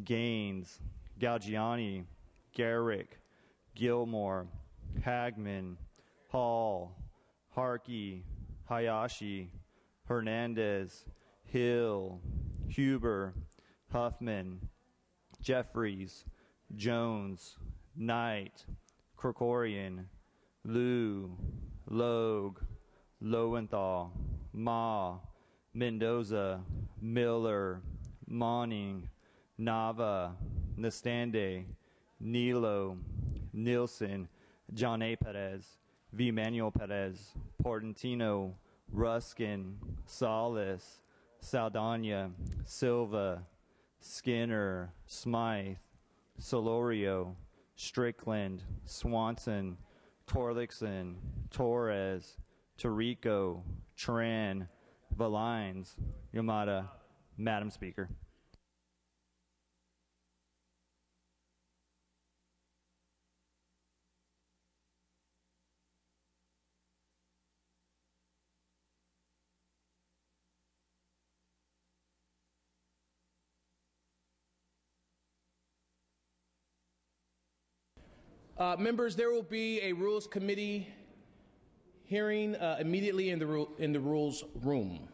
Gaines, Galgiani, Garrick, Gilmore, Hagman, Hall, Harkey, Hayashi, Hernandez, Hill, Huber, Huffman, Jeffries, Jones, Knight, Krikorian, Liu, Logue, Lowenthal, Ma, Mendoza, Miller, Monning, Nava, Nastande, Nilo, Nielsen, John A. Perez, V. Manuel Perez, Portantino, Ruskin, Salas, Saldana, Silva, Skinner, Smythe, Solorio, Strickland, Swanson, Torlixon, Torres, Tarico, Tran, Valines, Yamada. Madam Speaker. Members, there will be a Rules Committee hearing immediately in the Rules room.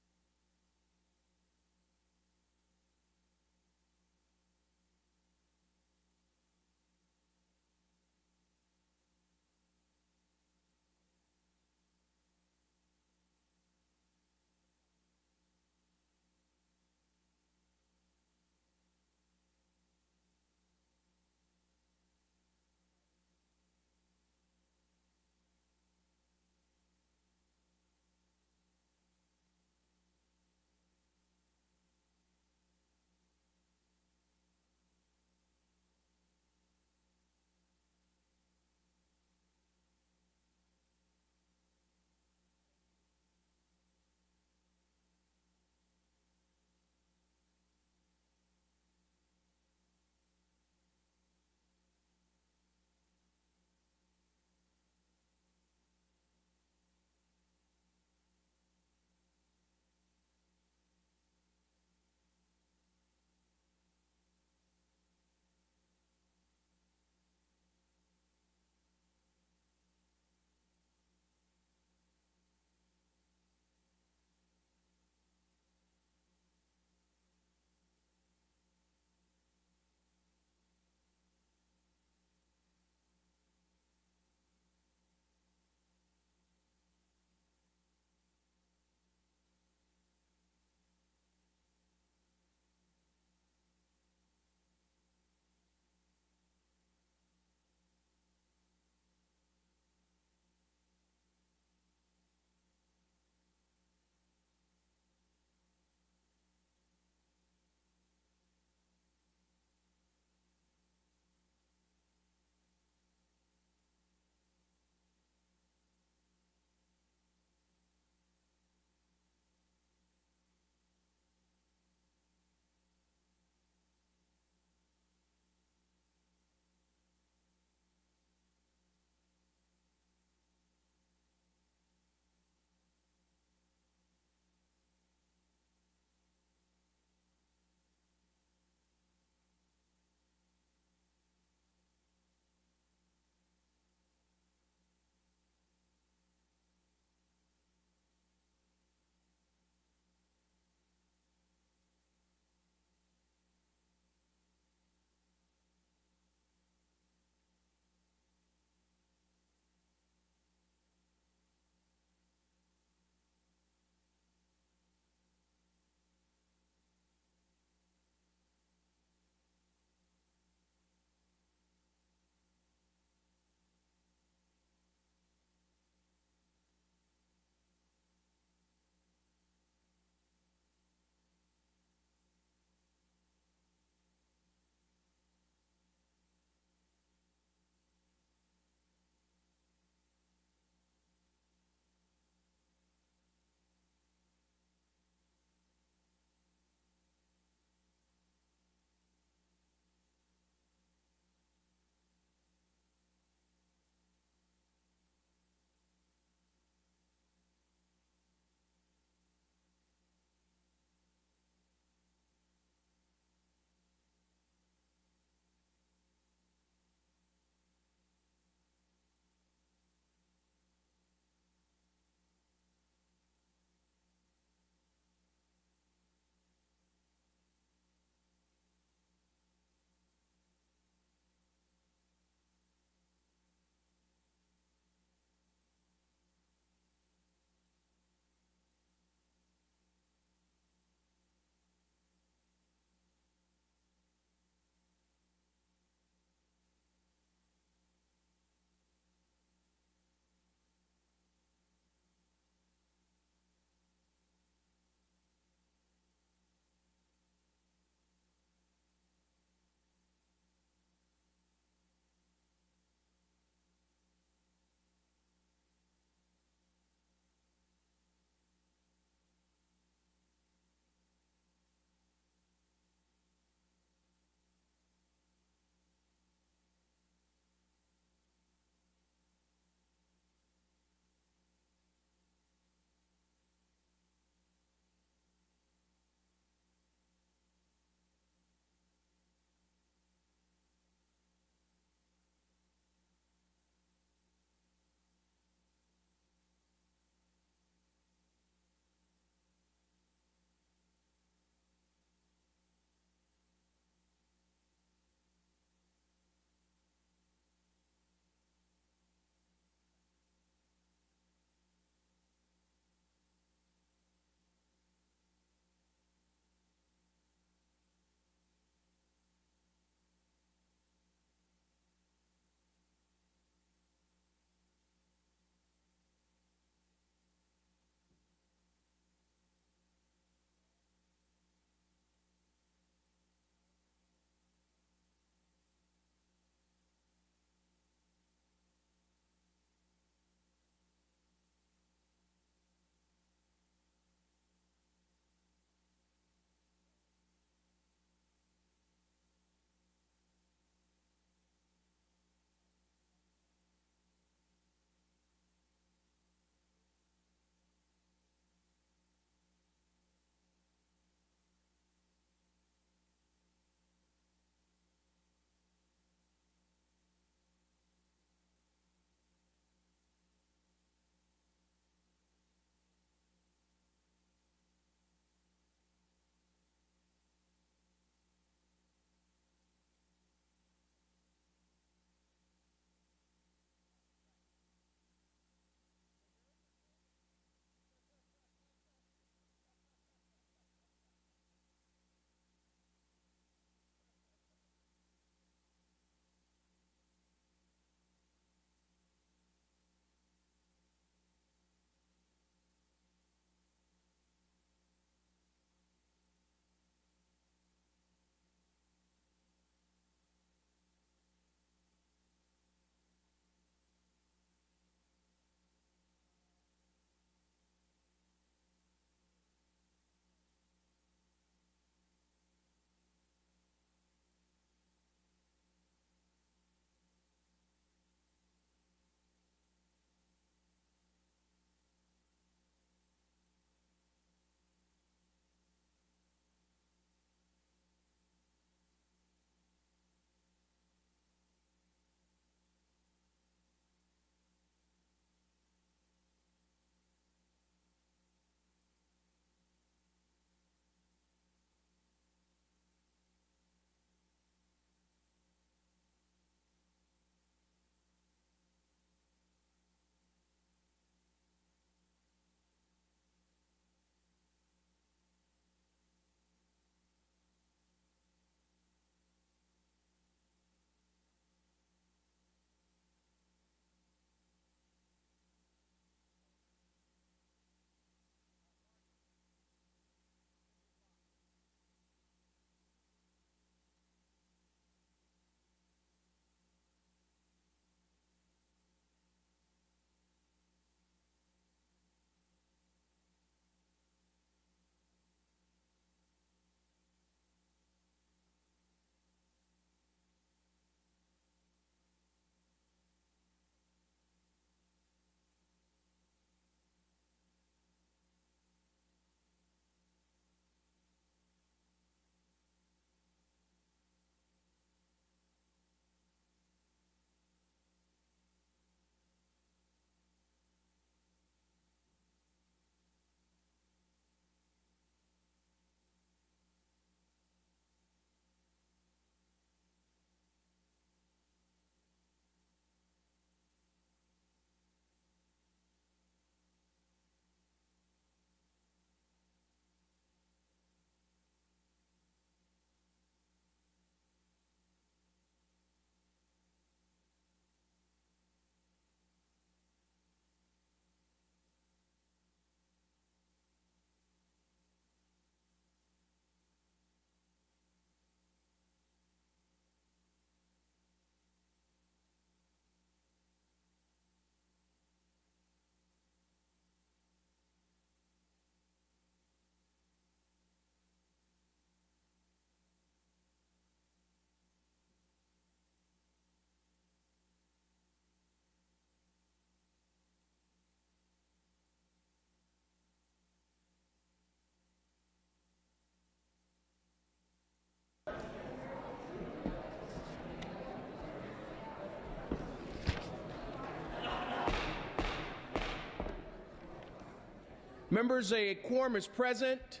Members, a quorum is present.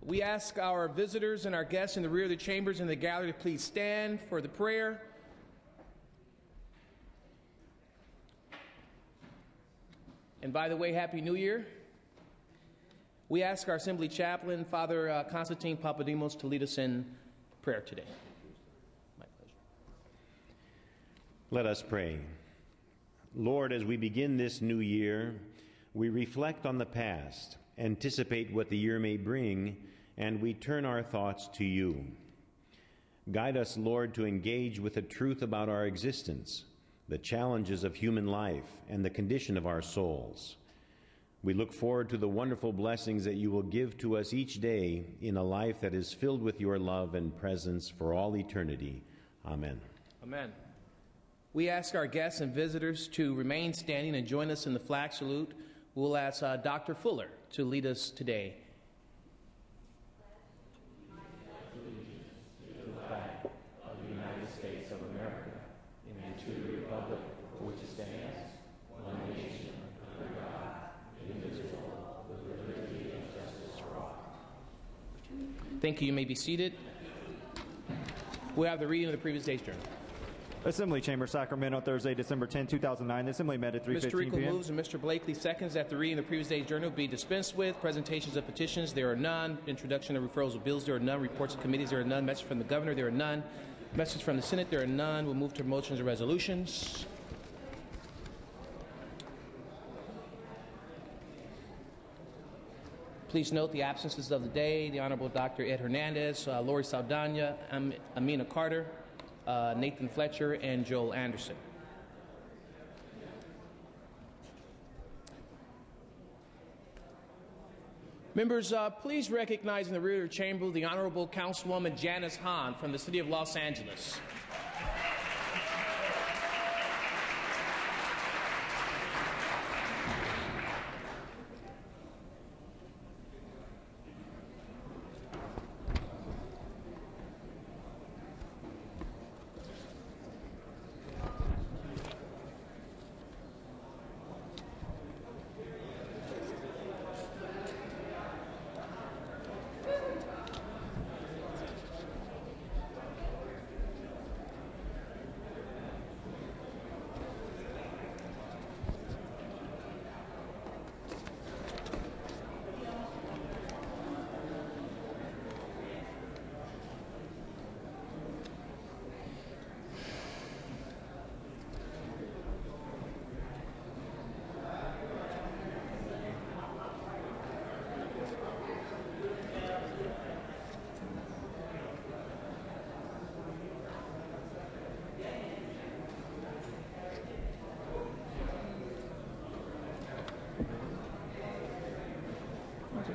We ask our visitors and our guests in the rear of the chambers and the gallery to please stand for the prayer. And by the way, Happy New Year. We ask our Assembly Chaplain, Father Constantine Papadimos, to lead us in prayer today. My pleasure. Let us pray. Lord, as we begin this new year, we reflect on the past, anticipate what the year may bring, and we turn our thoughts to you. Guide us, Lord, to engage with the truth about our existence, the challenges of human life, and the condition of our souls. We look forward to the wonderful blessings that you will give to us each day in a life that is filled with your love and presence for all eternity. Amen. Amen. We ask our guests and visitors to remain standing and join us in the flag salute. We'll ask Dr. Fuller to lead us today. Thank you. You may be seated. We have the reading of the previous day's journal. Assembly Chamber, Sacramento, Thursday, December 10, 2009. The Assembly met at 3:15 Mr. Rico p.m. moves and Mr. Blakely seconds that the reading of the previous day's journal be dispensed with. Presentations of petitions, there are none. Introduction of referrals of bills, there are none. Reports of committees, there are none. Message from the Governor, there are none. Message from the Senate, there are none. We'll move to motions and resolutions. Please note the absences of the day: the Honorable Dr. Ed Hernandez, Lori Saldana, Amina Carter, Nathan Fletcher, and Joel Anderson. Members, please recognize in the rear of the chamber the Honorable Councilwoman Janice Hahn from the City of Los Angeles.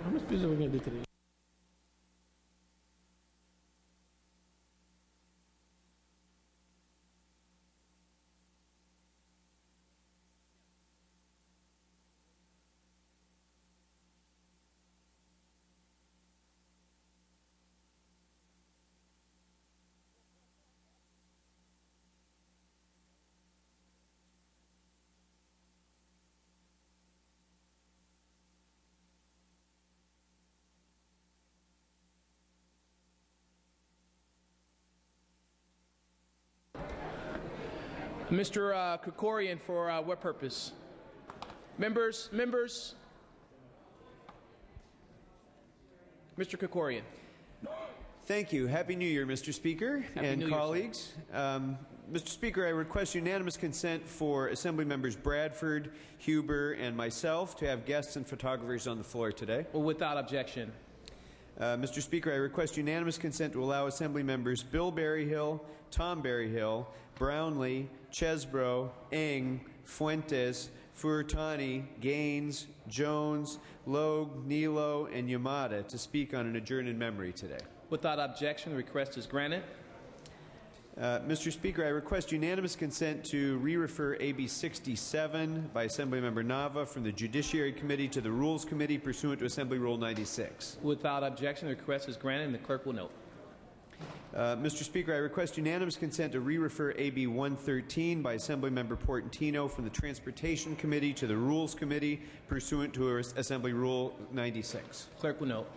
How much business are we going to do today? Mr. Krikorian, for what purpose? Members. Mr. Krikorian. Thank you. Happy New Year, Mr. Speaker and colleagues. Mr. Speaker, I request unanimous consent for Assembly Members Bradford, Huber, and myself to have guests and photographers on the floor today. Well, without objection. Mr. Speaker, I request unanimous consent to allow Assembly Members Bill Berryhill, Tom Berryhill, Brownlee, Chesbro, Eng, Fuentes, Furutani, Gaines, Jones, Logue, Nilo, and Yamada to speak on an adjourned in memory today. Without objection, the request is granted. Mr. Speaker, I request unanimous consent to re-refer AB 67 by Assemblymember Nava from the Judiciary Committee to the Rules Committee pursuant to Assembly Rule 96. Without objection, the request is granted, and the clerk will note. Mr. Speaker, I request unanimous consent to re-refer AB 113 by Assemblymember Portantino from the Transportation Committee to the Rules Committee pursuant to Assembly Rule 96. Clerk will note.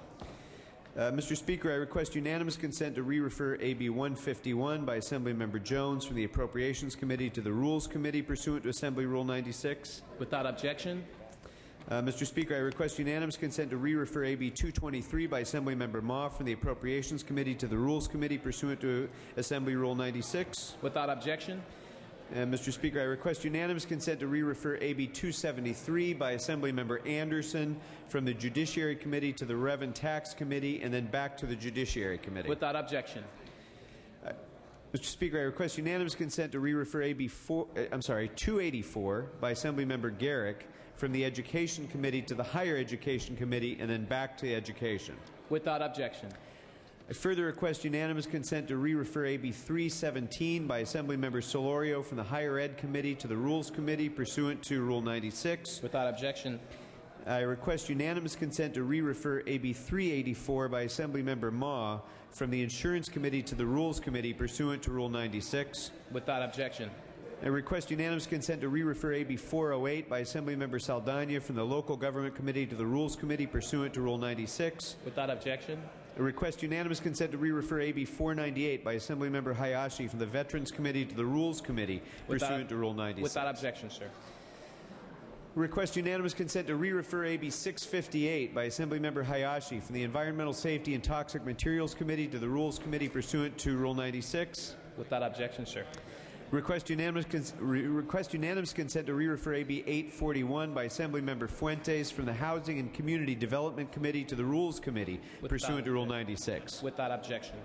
Mr. Speaker, I request unanimous consent to re-refer AB 151 by Assemblymember Jones from the Appropriations Committee to the Rules Committee pursuant to Assembly Rule 96. Without objection. Mr. Speaker, I request unanimous consent to re-refer AB 223 by Assemblymember Ma from the Appropriations Committee to the Rules Committee pursuant to Assembly Rule 96. Without objection. Mr. Speaker, I request unanimous consent to re-refer AB 273 by Assemblymember Anderson from the Judiciary Committee to the Rev and Tax Committee and then back to the Judiciary Committee. Without objection. Mr. Speaker, I request unanimous consent to re-refer AB 284 by Assemblymember Garrick from the Education Committee to the Higher Education Committee and then back to Education. Without objection. I further request unanimous consent to re-refer AB 317 by Assemblymember Solorio from the Higher Ed Committee to the Rules Committee pursuant to Rule 96. Without objection. I request unanimous consent to re-refer AB 384 by Assemblymember Ma from the Insurance Committee to the Rules Committee pursuant to Rule 96. Without objection. I request unanimous consent to re-refer AB 408 by Assemblymember Saldana from the Local Government Committee to the Rules Committee pursuant to Rule 96. Without objection. I request unanimous consent to re-refer AB 498 by Assemblymember Hayashi from the Veterans Committee to the Rules Committee pursuant to Rule 96. Without objection, sir. Request unanimous consent to re-refer AB 658 by Assemblymember Hayashi from the Environmental Safety and Toxic Materials Committee to the Rules Committee pursuant to Rule 96. Without objection, sir. Request unanimous consent to re-refer AB 841 by Assemblymember Fuentes from the Housing and Community Development Committee to the Rules Committee pursuant to Rule 96. Without objection.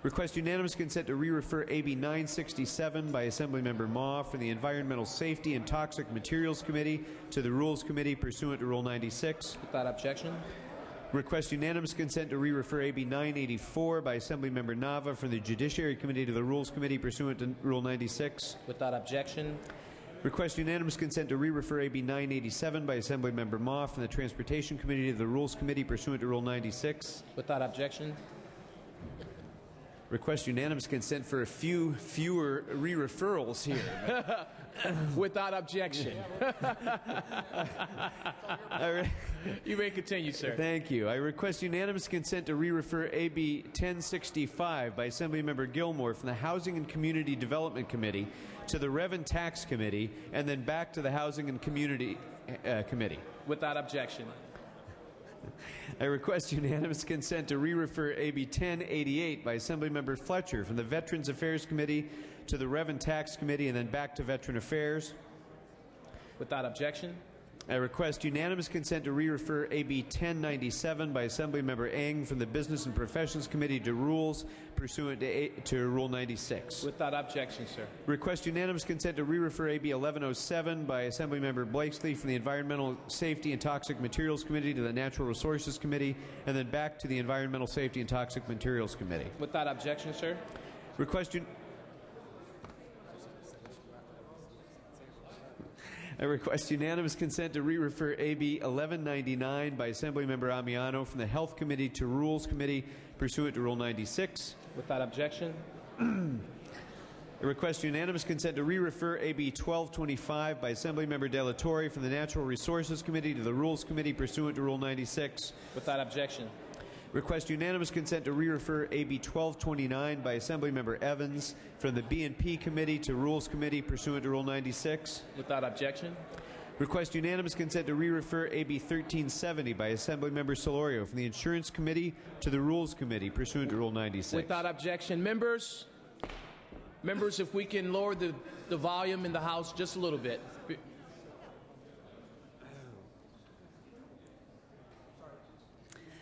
Request unanimous consent to re-refer AB 967 by Assemblymember Ma from the Environmental Safety and Toxic Materials Committee to the Rules Committee pursuant to Rule 96. Without objection. Request unanimous consent to re-refer AB 984 by Assemblymember Nava from the Judiciary Committee to the Rules Committee pursuant to Rule 96. Without objection. Request unanimous consent to re-refer AB 987 by Assemblymember Ma from the Transportation Committee to the Rules Committee pursuant to Rule 96. Without objection. Request unanimous consent for a few fewer re-referrals here. Without objection. You may continue, sir. Thank you. I request unanimous consent to re-refer AB 1065 by Assemblymember Gilmore from the Housing and Community Development Committee to the Rev and Tax Committee and then back to the Housing and Community Committee. Without objection. I request unanimous consent to re-refer AB 1088 by Assemblymember Fletcher from the Veterans Affairs Committee to the Rev and Tax Committee and then back to Veteran Affairs. Without objection. I request unanimous consent to re-refer AB 1097 by Assemblymember Eng from the Business and Professions Committee to Rules pursuant to Rule 96. Without objection, sir. Request unanimous consent to re-refer AB 1107 by Assemblymember Blakesley from the Environmental Safety and Toxic Materials Committee to the Natural Resources Committee and then back to the Environmental Safety and Toxic Materials Committee. Without objection, sir. I request unanimous consent to re-refer AB 1199 by Assemblymember Amiano from the Health Committee to Rules Committee pursuant to Rule 96. Without objection. I request unanimous consent to re-refer AB 1225 by Assemblymember De La Torre from the Natural Resources Committee to the Rules Committee pursuant to Rule 96. Without objection. Request unanimous consent to re-refer AB 1229 by Assemblymember Evans from the B&P Committee to Rules Committee pursuant to Rule 96. Without objection. Request unanimous consent to re-refer AB 1370 by Assemblymember Solorio from the Insurance Committee to the Rules Committee pursuant to Rule 96. Without objection. Members, if we can lower the volume in the House just a little bit.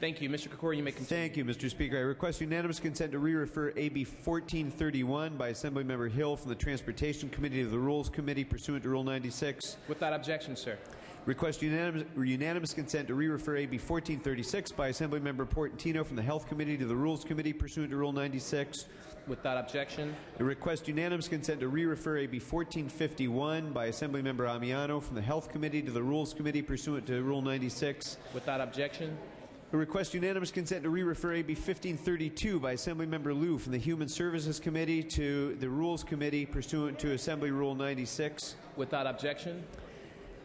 Thank you. Mr. Kokora, you may continue. Thank you, Mr. Speaker. I request unanimous consent to re-refer AB 1431 by Assemblymember Hill from the Transportation Committee to the Rules Committee pursuant to Rule 96. Without objection, sir. Request unanimous consent to re-refer AB 1436 by Assemblymember Portantino from the Health Committee to the Rules Committee pursuant to Rule 96. Without objection. I request unanimous consent to re-refer AB 1451 by Assemblymember Amiano from the Health Committee to the Rules Committee pursuant to Rule 96. Without objection. I request unanimous consent to re-refer AB 1532 by Assemblymember Liu from the Human Services Committee to the Rules Committee pursuant to Assembly Rule 96. Without objection.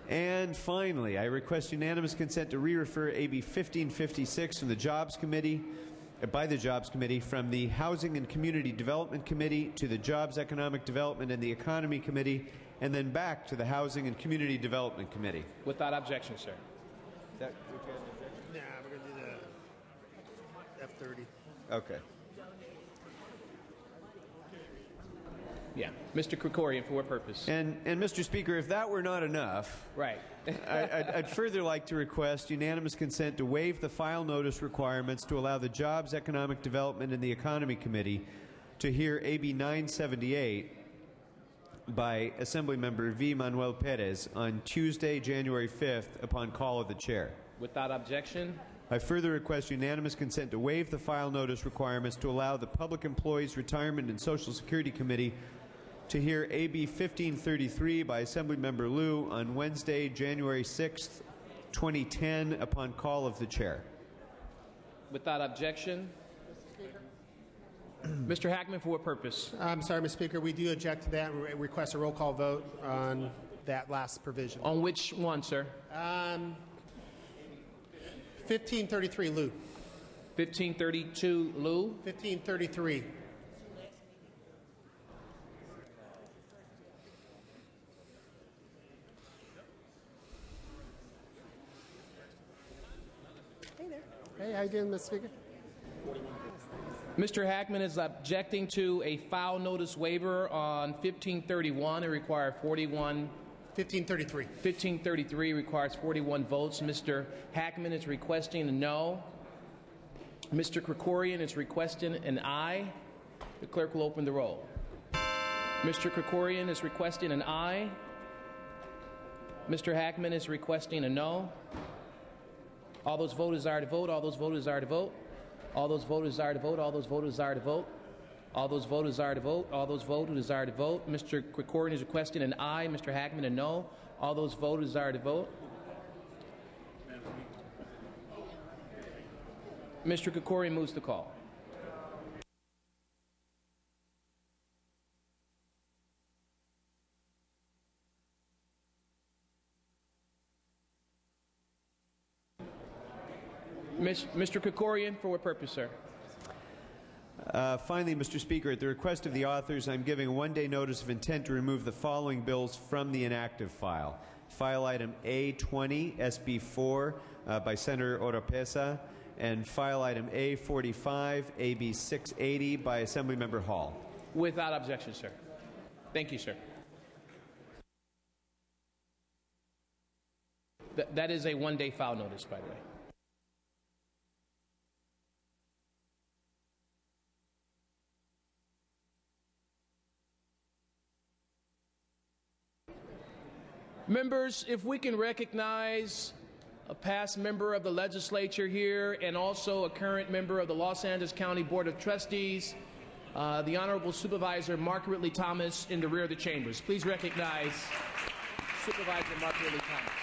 And finally, I request unanimous consent to re-refer AB 1556 from the Jobs Committee, by the Jobs Committee, from the Housing and Community Development Committee to the Jobs, Economic Development and the Economy Committee, and then back to the Housing and Community Development Committee. Without objection, sir. Yeah, we're going to do the F-30. Okay. Yeah. Mr. Krikorian, for what purpose? And Mr. Speaker, if that were not enough, Right. I'd further like to request unanimous consent to waive the file notice requirements to allow the Jobs, Economic Development and the Economy Committee to hear AB 978 by Assemblymember V. Manuel Perez on Tuesday, January 5th, upon call of the chair. Without objection. I further request unanimous consent to waive the file notice requirements to allow the Public Employees Retirement and Social Security Committee to hear AB 1533 by Assemblymember Liu on Wednesday, January 6th, 2010, upon call of the chair. Without objection. Mr. Hackman, for what purpose? I'm sorry, Mr. Speaker. We do object to that and request a roll call vote on that last provision. On which one, sir? 1533, Lou. 1532, Lou. 1533. Hey there. Hey, how you doing, Mr. Speaker? Mr. Hackman is objecting to a file notice waiver on 1531. It requires 41. 1533. 1533 requires 41 votes. Mr. Hackman is requesting a no. Mr. Krikorian is requesting an aye. The clerk will open the roll. Mr. Krikorian is requesting an aye. Mr. Hackman is requesting a no. All those voters are to vote. All those voters are to vote. All those voters are to vote. All those voters are to vote. All those voters are to vote. All those voters are to vote. Mr. Krikorian is requesting an aye. Mr. Hackman a no. All those voters are to vote. Mr. Krikorian moves the call. Mr. Krikorian, for what purpose, sir? Finally, Mr. Speaker, at the request of the authors, I'm giving a one-day notice of intent to remove the following bills from the inactive file. File item A20, SB4, by Senator Oropesa, and file item A45, AB 680, by Assemblymember Hall. Without objection, sir. Thank you, sir. That is a one-day file notice, by the way. Members, if we can recognize a past member of the legislature here and also a current member of the Los Angeles County Board of Trustees, the Honorable Supervisor Mark Ridley Thomas in the rear of the chambers. Please recognize Supervisor Mark Ridley Thomas.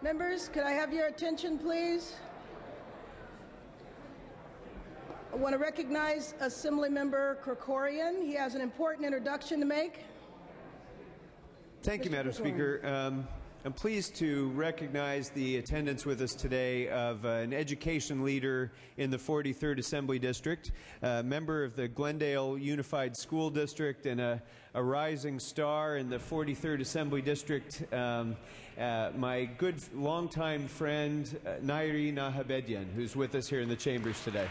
Members, could I have your attention, please? I want to recognize Assemblymember Krikorian. He has an important introduction to make. Thank you, Madam Speaker. I'm pleased to recognize the attendance with us today of an education leader in the 43rd Assembly District, a member of the Glendale Unified School District, and a rising star in the 43rd Assembly District, my good longtime friend, Nairi Nahabedian, who's with us here in the chambers today.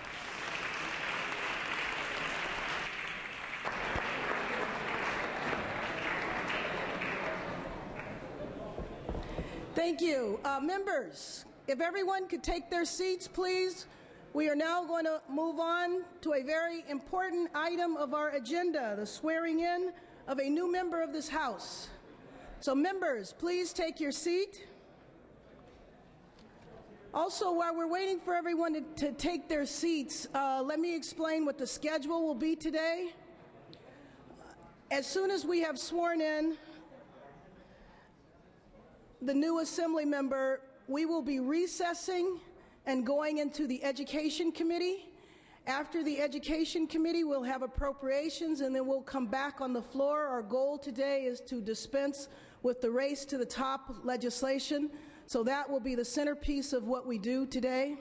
Thank you. Members, if everyone could take their seats, please. We are now going to move on to a very important item of our agenda, the swearing in of a new member of this House. So members, please take your seat. Also, while we're waiting for everyone to take their seats, let me explain what the schedule will be today. As soon as we have sworn in the new Assembly member, we will be recessing and going into the Education Committee. After the Education Committee, we'll have appropriations, and then we'll come back on the floor. Our goal today is to dispense with the race to the top legislation, so that will be the centerpiece of what we do today.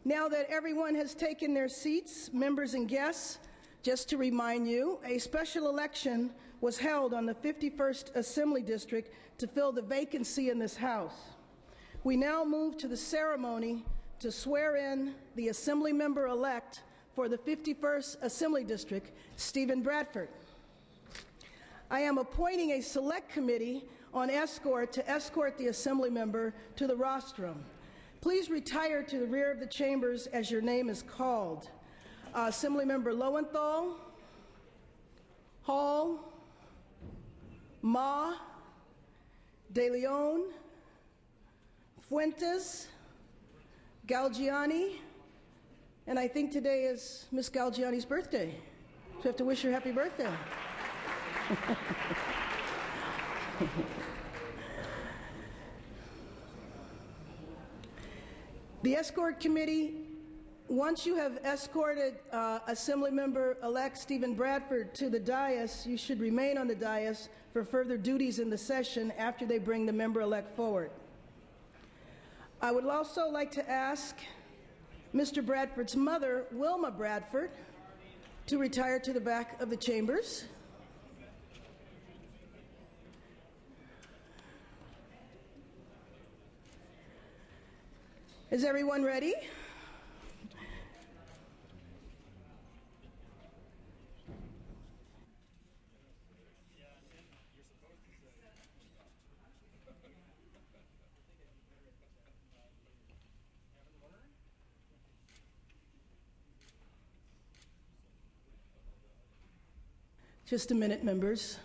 Now that everyone has taken their seats, members and guests, just to remind you, a special election was held on the 51st Assembly District to fill the vacancy in this House. We now move to the ceremony to swear in the Assembly member-elect for the 51st Assembly District, Stephen Bradford. I am appointing a select committee on escort to escort the Assembly member to the rostrum. Please retire to the rear of the chambers as your name is called. Assemblymember Lowenthal, Hall, Ma, De Leon, Fuentes, Galgiani, and I think today is Miss Galgiani's birthday. So I have to wish her happy birthday. The escort committee, once you have escorted Assemblymember-elect Stephen Bradford to the dais, you should remain on the dais for further duties in the session after they bring the member-elect forward. I would also like to ask Mr. Bradford's mother, Wilma Bradford, to retire to the back of the chambers. Is everyone ready? Just a minute, members.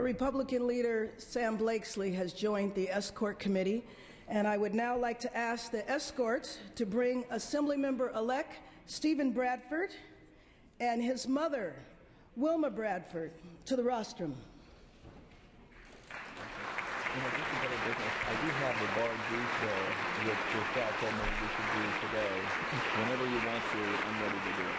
Republican leader Sam Blakesley has joined the escort committee, and I would now like to ask the escorts to bring Assemblymember-elect Stephen Bradford and his mother, Wilma Bradford, to the rostrum. You know, just a better business. I do have the bar juice there, which your staff told me we should do today. Whenever you want to, I'm ready to do it.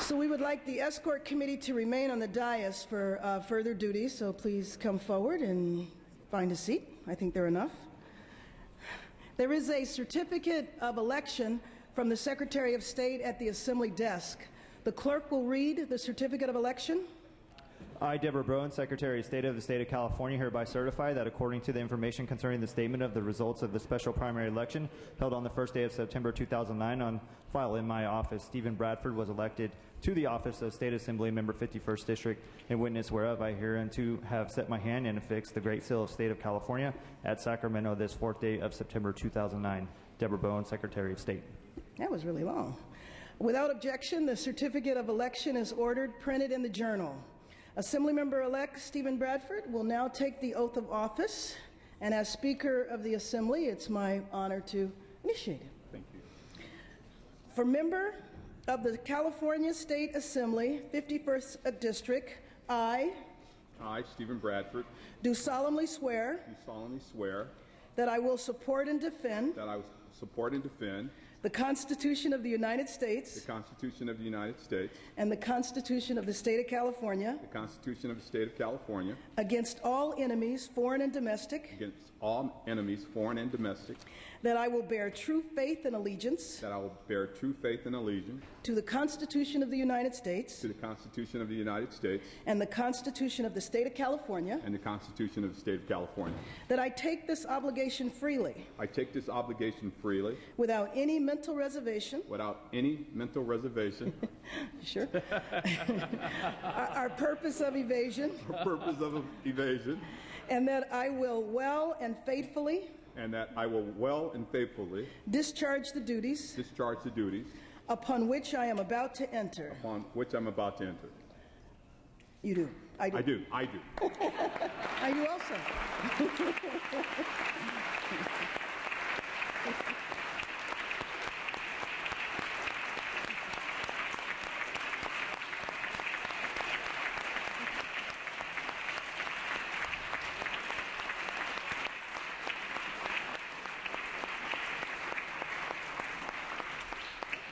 So we would like the escort committee to remain on the dais for further duties, so please come forward and find a seat. I think they're enough. There is a certificate of election from the Secretary of State at the Assembly desk. The clerk will read the certificate of election. I, Deborah Broen, Secretary of State of the State of California, hereby certify that according to the information concerning the statement of the results of the special primary election held on the first day of September 2009 on file in my office, Stephen Bradford was elected to the office of State Assembly Member 51st District, in witness whereof I hereunto have set my hand and affixed the Great Seal of State of California at Sacramento this 4th day of September 2009. Deborah Broen, Secretary of State. That was really long. Without objection, the certificate of election is ordered, printed in the journal. Assemblymember-elect Stephen Bradford will now take the oath of office, and as Speaker of the Assembly, it's my honor to initiate it. Thank you. For member of the California State Assembly, 51st District, I, Stephen Bradford, do solemnly swear that I will support and defend that I will support and defend the Constitution of the United States the Constitution of the United States and the Constitution of the State of California the Constitution of the State of California against all enemies, foreign and domestic, against all enemies, foreign and domestic, that I will bear true faith and allegiance that I will bear true faith and allegiance to the Constitution of the United States to the Constitution of the United States and the Constitution of the State of California, and the Constitution of the State of California. that I take this obligation freely I take this obligation freely without any mental reservation without any mental reservation sure our purpose of evasion, or purpose of evasion, and that I will well and faithfully and that I will well and faithfully discharge the duties discharge the duties upon which I am about to enter. upon which I'm about to enter. You do. I do. I do. I do. I do also.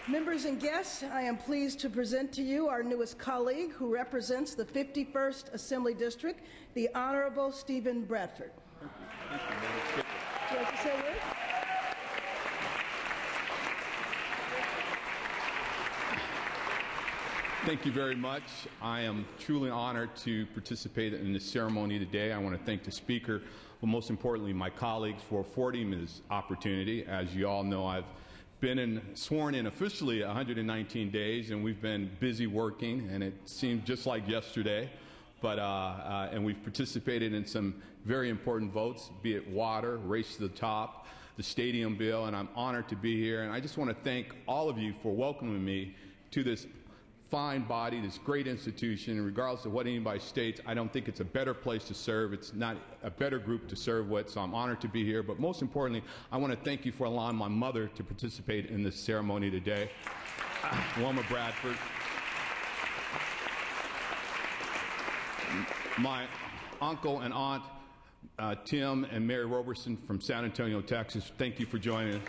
Members and guests, I am pleased to present to you our newest colleague who represents the 51st Assembly District, the Honorable Stephen Bradford. Would you like to say a word? Thank you very much. I am truly honored to participate in this ceremony today. I want to thank the Speaker, but most importantly, my colleagues for affording me this opportunity. As you all know, I've been sworn in officially 119 days, and we've been busy working, and it seemed just like yesterday. But and we've participated in some very important votes, be it water, race to the top, the stadium bill, and I'm honored to be here. And I just want to thank all of you for welcoming me to this fine body, this great institution. And regardless of what anybody states, I don't think it's a better place to serve. It's not a better group to serve with, so I'm honored to be here. But most importantly, I want to thank you for allowing my mother to participate in this ceremony today, Wilma Bradford. My uncle and aunt, Tim and Mary Roberson from San Antonio, Texas, thank you for joining us.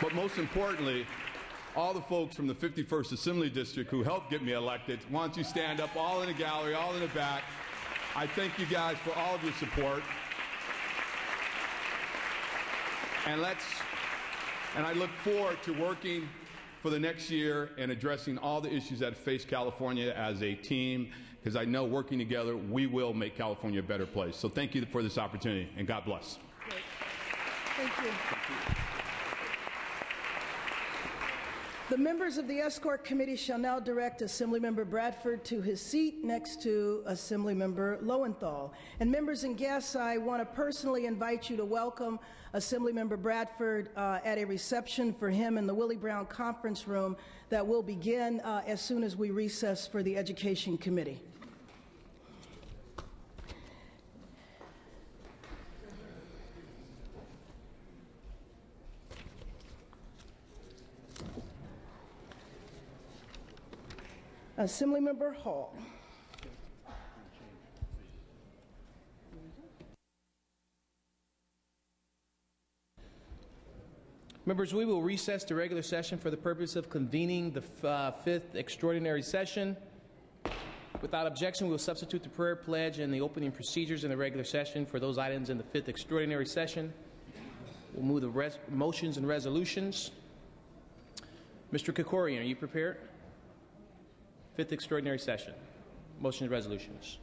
But most importantly, all the folks from the 51st Assembly District who helped get me elected, why don't you stand up, all in the gallery, all in the back. I thank you guys for all of your support. And I look forward to working for the next year and addressing all the issues that face California as a team, because I know working together, we will make California a better place. So thank you for this opportunity, and God bless. Great. Thank you. The members of the Escort Committee shall now direct Assemblymember Bradford to his seat next to Assemblymember Lowenthal. And members and guests, I want to personally invite you to welcome Assemblymember Bradford at a reception for him in the Willie Brown Conference Room that will begin as soon as we recess for the Education Committee. Assemblymember Hall. Members, we will recess the regular session for the purpose of convening the fifth extraordinary session. Without objection, we will substitute the prayer pledge and the opening procedures in the regular session for those items in the fifth extraordinary session. We'll move the motions and resolutions. Mr. Krikorian, are you prepared? Fifth extraordinary session. Motions and resolutions.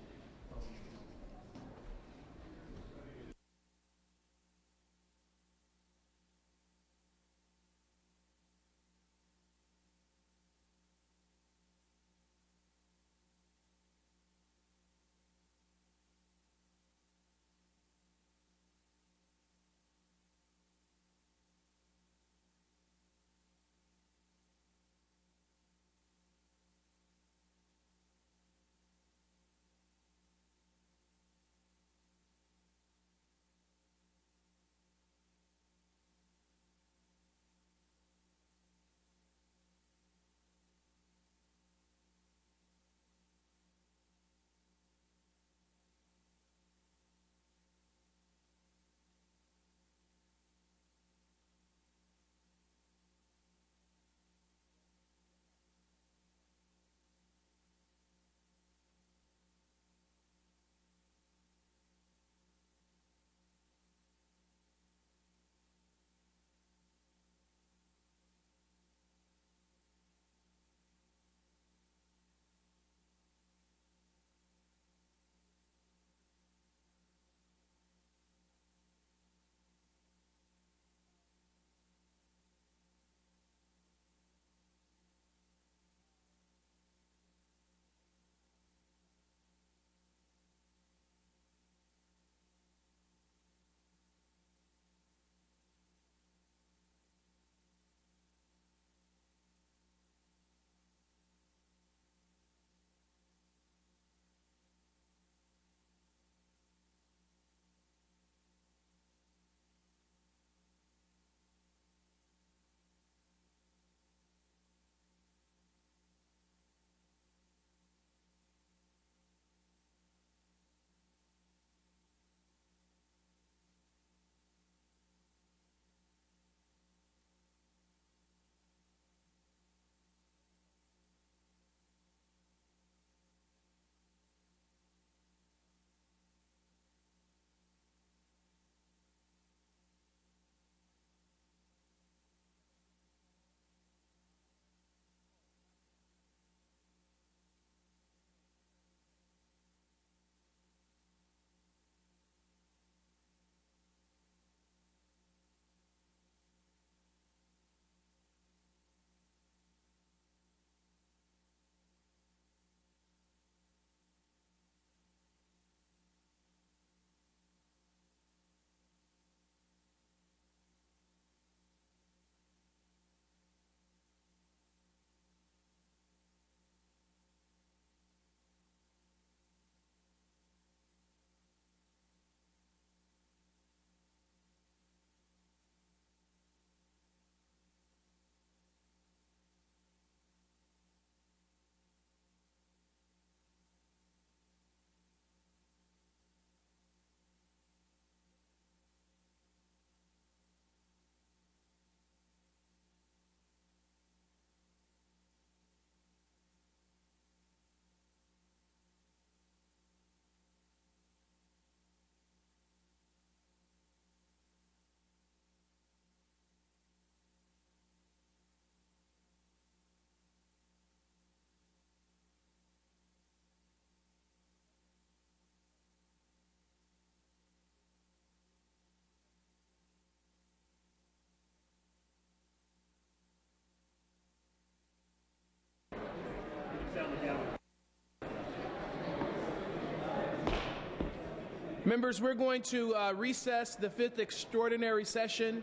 Members, we're going to recess the fifth extraordinary session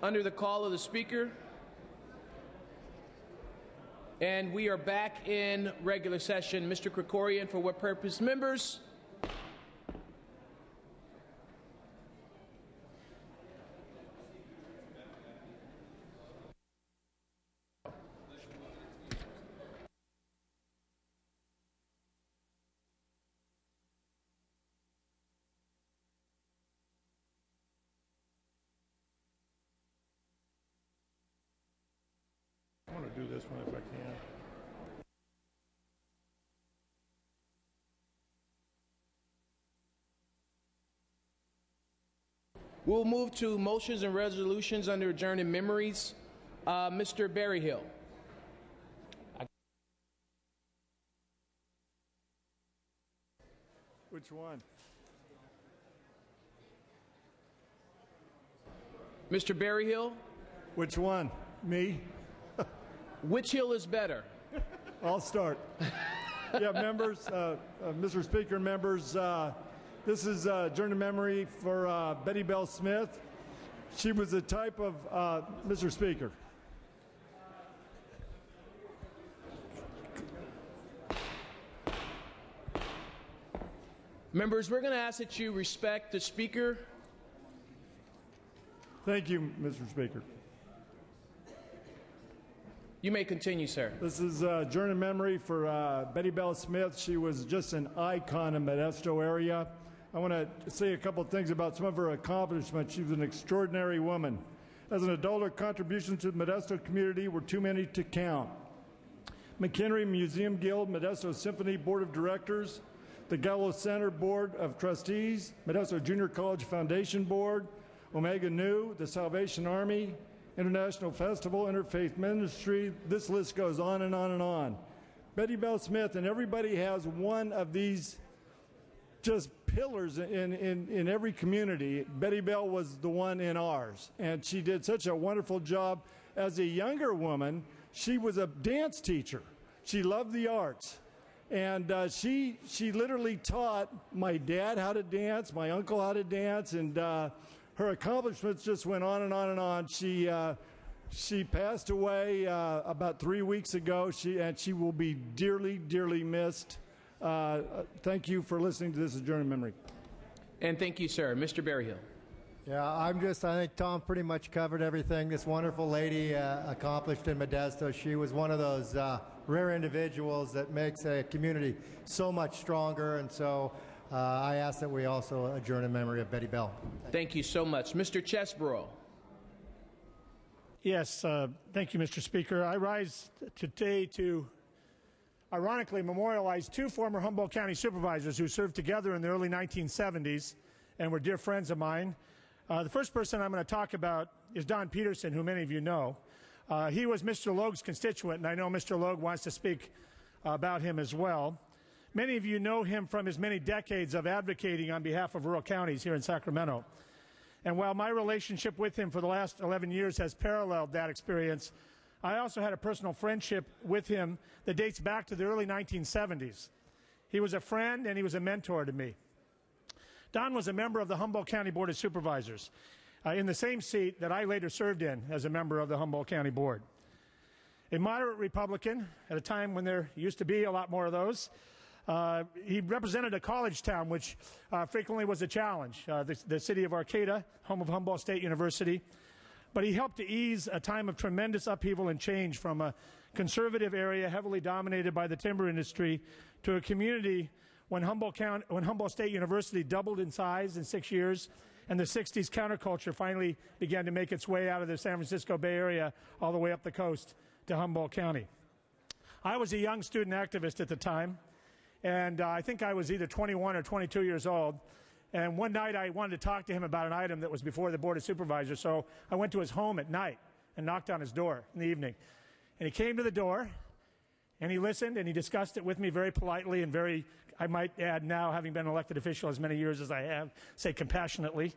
under the call of the Speaker. And we are back in regular session. Mr. Krikorian, for what purpose? Members, do this one if I can. We'll move to motions and resolutions under adjourned in memories. Mr. Berryhill. Which one? Mr. Berryhill. Which one? Me? Which hill is better? I'll start. Yeah, members, Mr. Speaker, members, this is adjourned in memory for Betty Bell Smith. She was the type of, Mr. Speaker. Members, we're going to ask that you respect the Speaker. Thank you, Mr. Speaker. You may continue, sir. This is adjourned in memory for Betty Bell Smith. She was just an icon in the Modesto area. I want to say a couple of things about some of her accomplishments. She was an extraordinary woman. As an adult, her contributions to the Modesto community were too many to count. McHenry Museum Guild, Modesto Symphony Board of Directors, the Gallo Center Board of Trustees, Modesto Junior College Foundation Board, Omega Nu, the Salvation Army, International Festival, Interfaith Ministry. This list goes on and on and on. Betty Bell Smith, and everybody has one of these just pillars in every community. Betty Bell was the one in ours, and she did such a wonderful job. As a younger woman, she was a dance teacher. She loved the arts. And she literally taught my dad how to dance, my uncle how to dance, and her accomplishments just went on and on and on. She passed away about 3 weeks ago, and she will be dearly, dearly missed. Thank you for listening to this adjourned memory. And thank you, sir. Mr. Berryhill. Yeah, I think Tom pretty much covered everything this wonderful lady accomplished in Modesto. She was one of those rare individuals that makes a community so much stronger, and so I ask that we also adjourn in memory of Betty Bell. Thank you so much. Mr. Chesborough. Yes, thank you, Mr. Speaker. I rise today to ironically memorialize two former Humboldt County supervisors who served together in the early 1970s and were dear friends of mine. The first person I'm going to talk about is Don Peterson, who many of you know. He was Mr. Logue's constituent, and I know Mr. Logue wants to speak about him as well. Many of you know him from his many decades of advocating on behalf of rural counties here in Sacramento. And while my relationship with him for the last 11 years has paralleled that experience, I also had a personal friendship with him that dates back to the early 1970s. He was a friend and he was a mentor to me. Don was a member of the Humboldt County Board of Supervisors, in the same seat that I later served in as a member of the Humboldt County Board. A moderate Republican at a time when there used to be a lot more of those, he represented a college town which frequently was a challenge, the city of Arcata, home of Humboldt State University. But he helped to ease a time of tremendous upheaval and change from a conservative area heavily dominated by the timber industry to a community when Humboldt State University doubled in size in 6 years, and the 60s counterculture finally began to make its way out of the San Francisco Bay Area all the way up the coast to Humboldt County. I was a young student activist at the time, and I think I was either 21 or 22 years old. And one night I wanted to talk to him about an item that was before the Board of Supervisors, so I went to his home at night and knocked on his door in the evening. And he came to the door, and he listened, and he discussed it with me very politely and very, I might add now, having been an elected official as many years as I have, say compassionately.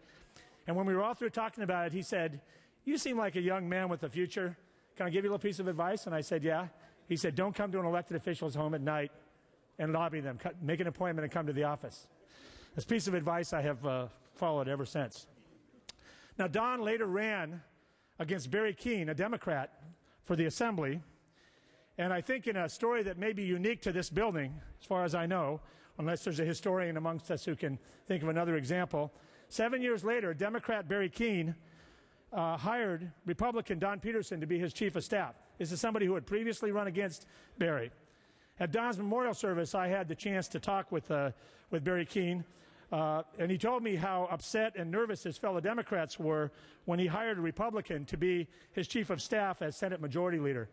And when we were all through talking about it, he said, "You seem like a young man with a future. Can I give you a little piece of advice?" And I said, "Yeah." He said, "Don't come to an elected official's home at night and lobby them. Make an appointment and come to the office." This piece of advice I have followed ever since. Now, Don later ran against Barry Keene, a Democrat, for the Assembly. And I think in a story that may be unique to this building, as far as I know, unless there's a historian amongst us who can think of another example, 7 years later, Democrat Barry Keene hired Republican Don Peterson to be his chief of staff. This is somebody who had previously run against Barry. At Don's memorial service, I had the chance to talk with Barry Keene, and he told me how upset and nervous his fellow Democrats were when he hired a Republican to be his chief of staff as Senate Majority Leader.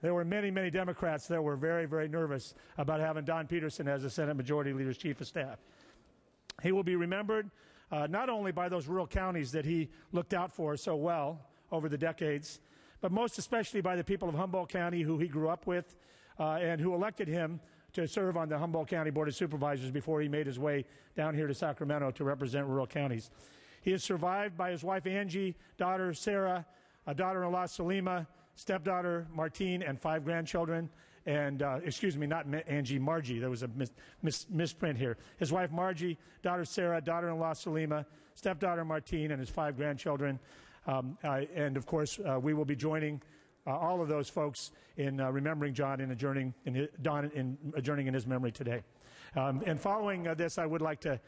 there were many, many Democrats that were very, very nervous about having Don Peterson as the Senate Majority Leader's Chief of Staff. He will be remembered not only by those rural counties that he looked out for so well over the decades, but most especially by the people of Humboldt County who he grew up with and who elected him to serve on the Humboldt County Board of Supervisors before he made his way down here to Sacramento to represent rural counties. He is survived by his wife Angie, daughter Sarah, a daughter-in-law Salima, stepdaughter Martine, and 5 grandchildren. And, excuse me, not Angie, Margie. There was a misprint here. His wife Margie, daughter Sarah, daughter-in-law Salima, stepdaughter Martine, and his 5 grandchildren. And, of course, we will be joining all of those folks in remembering John and adjourning in his memory today. And following this, I would like to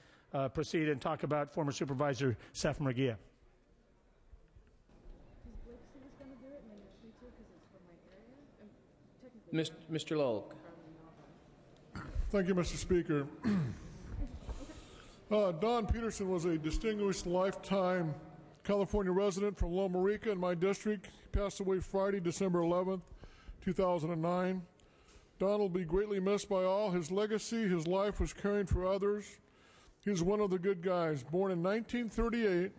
proceed and talk about former Supervisor Seth Murguia. Mr. Logue. Thank you, Mr. Speaker. Don Peterson was a distinguished lifetime California resident from Loma Rica in my district. He passed away Friday, December 11th, 2009. Don will be greatly missed by all. His legacy, his life was caring for others. He's one of the good guys. Born in 1938,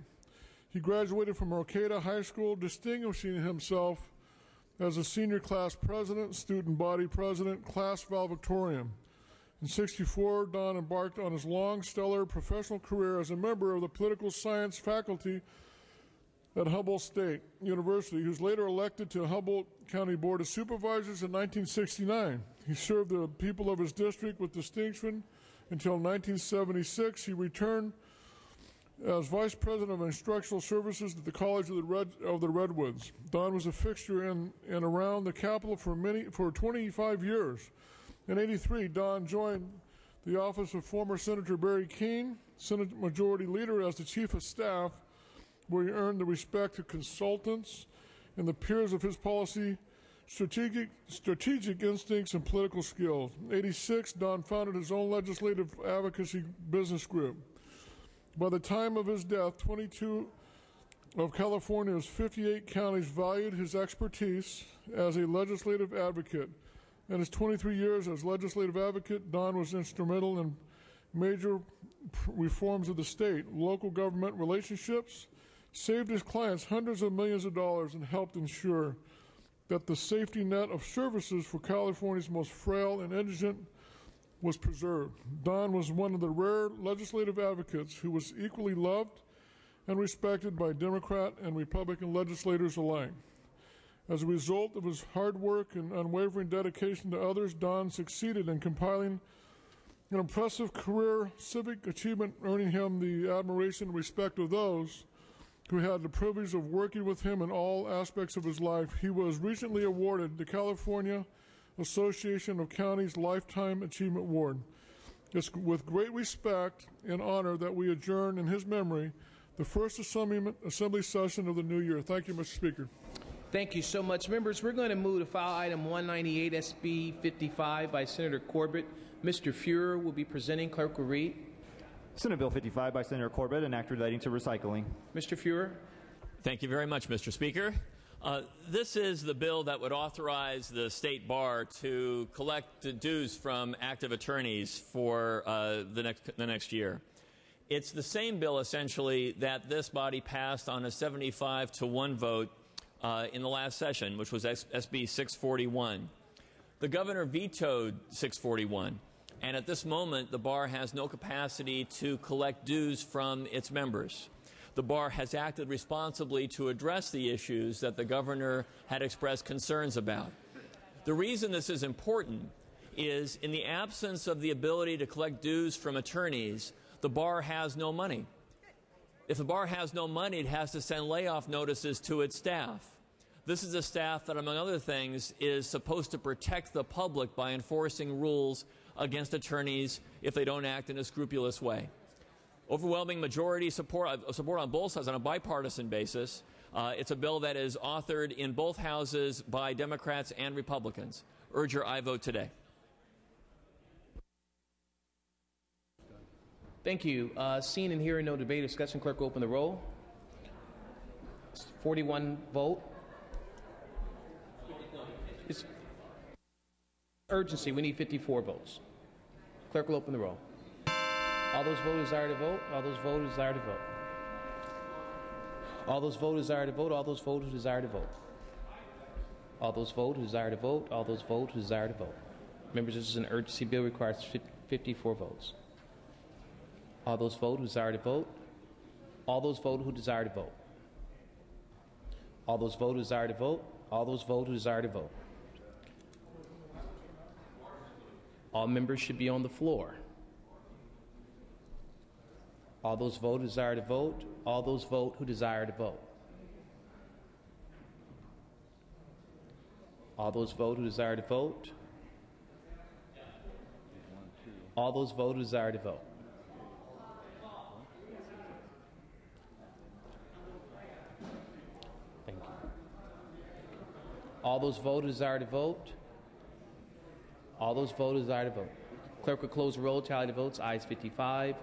he graduated from Arcata High School, distinguishing himself as a senior class president, student body president, class valedictorian. In '64, Don embarked on his long, stellar professional career as a member of the political science faculty at Humboldt State University. He was later elected to the Humboldt County Board of Supervisors in 1969. He served the people of his district with distinction until 1976. He returned as Vice President of Instructional Services at the College of the Redwoods. Don was a fixture in and around the Capitol for 25 years. In '83, Don joined the office of former Senator Barry Keene, Senate Majority Leader, as the Chief of Staff, where he earned the respect of consultants and the peers of his policy, strategic instincts, and political skills. In '86, Don founded his own legislative advocacy business group. By the time of his death, 22 of California's 58 counties valued his expertise as a legislative advocate. In his 23 years as legislative advocate, Don was instrumental in major reforms of the state, local government relationships, saved his clients hundreds of millions of dollars, and helped ensure that the safety net of services for California's most frail and indigent was preserved. Don was one of the rare legislative advocates who was equally loved and respected by Democrat and Republican legislators alike. As a result of his hard work and unwavering dedication to others, Don succeeded in compiling an impressive career civic achievement, earning him the admiration and respect of those who had the privilege of working with him in all aspects of his life. He was recently awarded the California Association of Counties Lifetime Achievement Award. It's with great respect and honor that we adjourn in his memory the first assembly session of the new year. Thank you, Mr. Speaker. Thank you so much. Members, we're going to move to file item 198, SB 55 by Senator Corbett. Mr. Fuhrer will be presenting. Clerk will read. Senate Bill 55 by Senator Corbett, an act relating to recycling. Mr. Fuhrer. Thank you very much, Mr. Speaker. This is the bill that would authorize the State Bar to collect dues from active attorneys for the next year. It's the same bill, essentially, that this body passed on a 75-1 vote in the last session, which was SB 641. The governor vetoed 641, and at this moment, the bar has no capacity to collect dues from its members. The bar has acted responsibly to address the issues that the governor had expressed concerns about. The reason this is important is in the absence of the ability to collect dues from attorneys, the bar has no money. If the bar has no money, it has to send layoff notices to its staff. This is a staff that, among other things, is supposed to protect the public by enforcing rules against attorneys if they don't act in a scrupulous way. Overwhelming majority support on both sides on a bipartisan basis. It's a bill that is authored in both houses by Democrats and Republicans. Urge your aye vote today. Thank you. Seeing and hearing no debate or discussion, clerk will open the roll. 41 vote. Urgency, we need 54 votes. Clerk will open the roll. All those voters desire to vote. All those voters desire to vote. All those voters desire to vote. All those voters desire to vote. All those voters desire to vote. All those voters desire to vote. Members, this is an urgency bill, requires 54 votes. All those voters who desire to vote. All those voters who desire to vote. All those voters who desire to vote. All those voters who desire to vote. All members should be on the floor. All those voters who desire to vote. All those vote who desire to vote. All those vote who desire to vote. All those vote who desire to vote. Thank you. All those vote who desire to vote. All those vote who desire to vote. Clerk will close the roll, tally the votes. Ayes 55.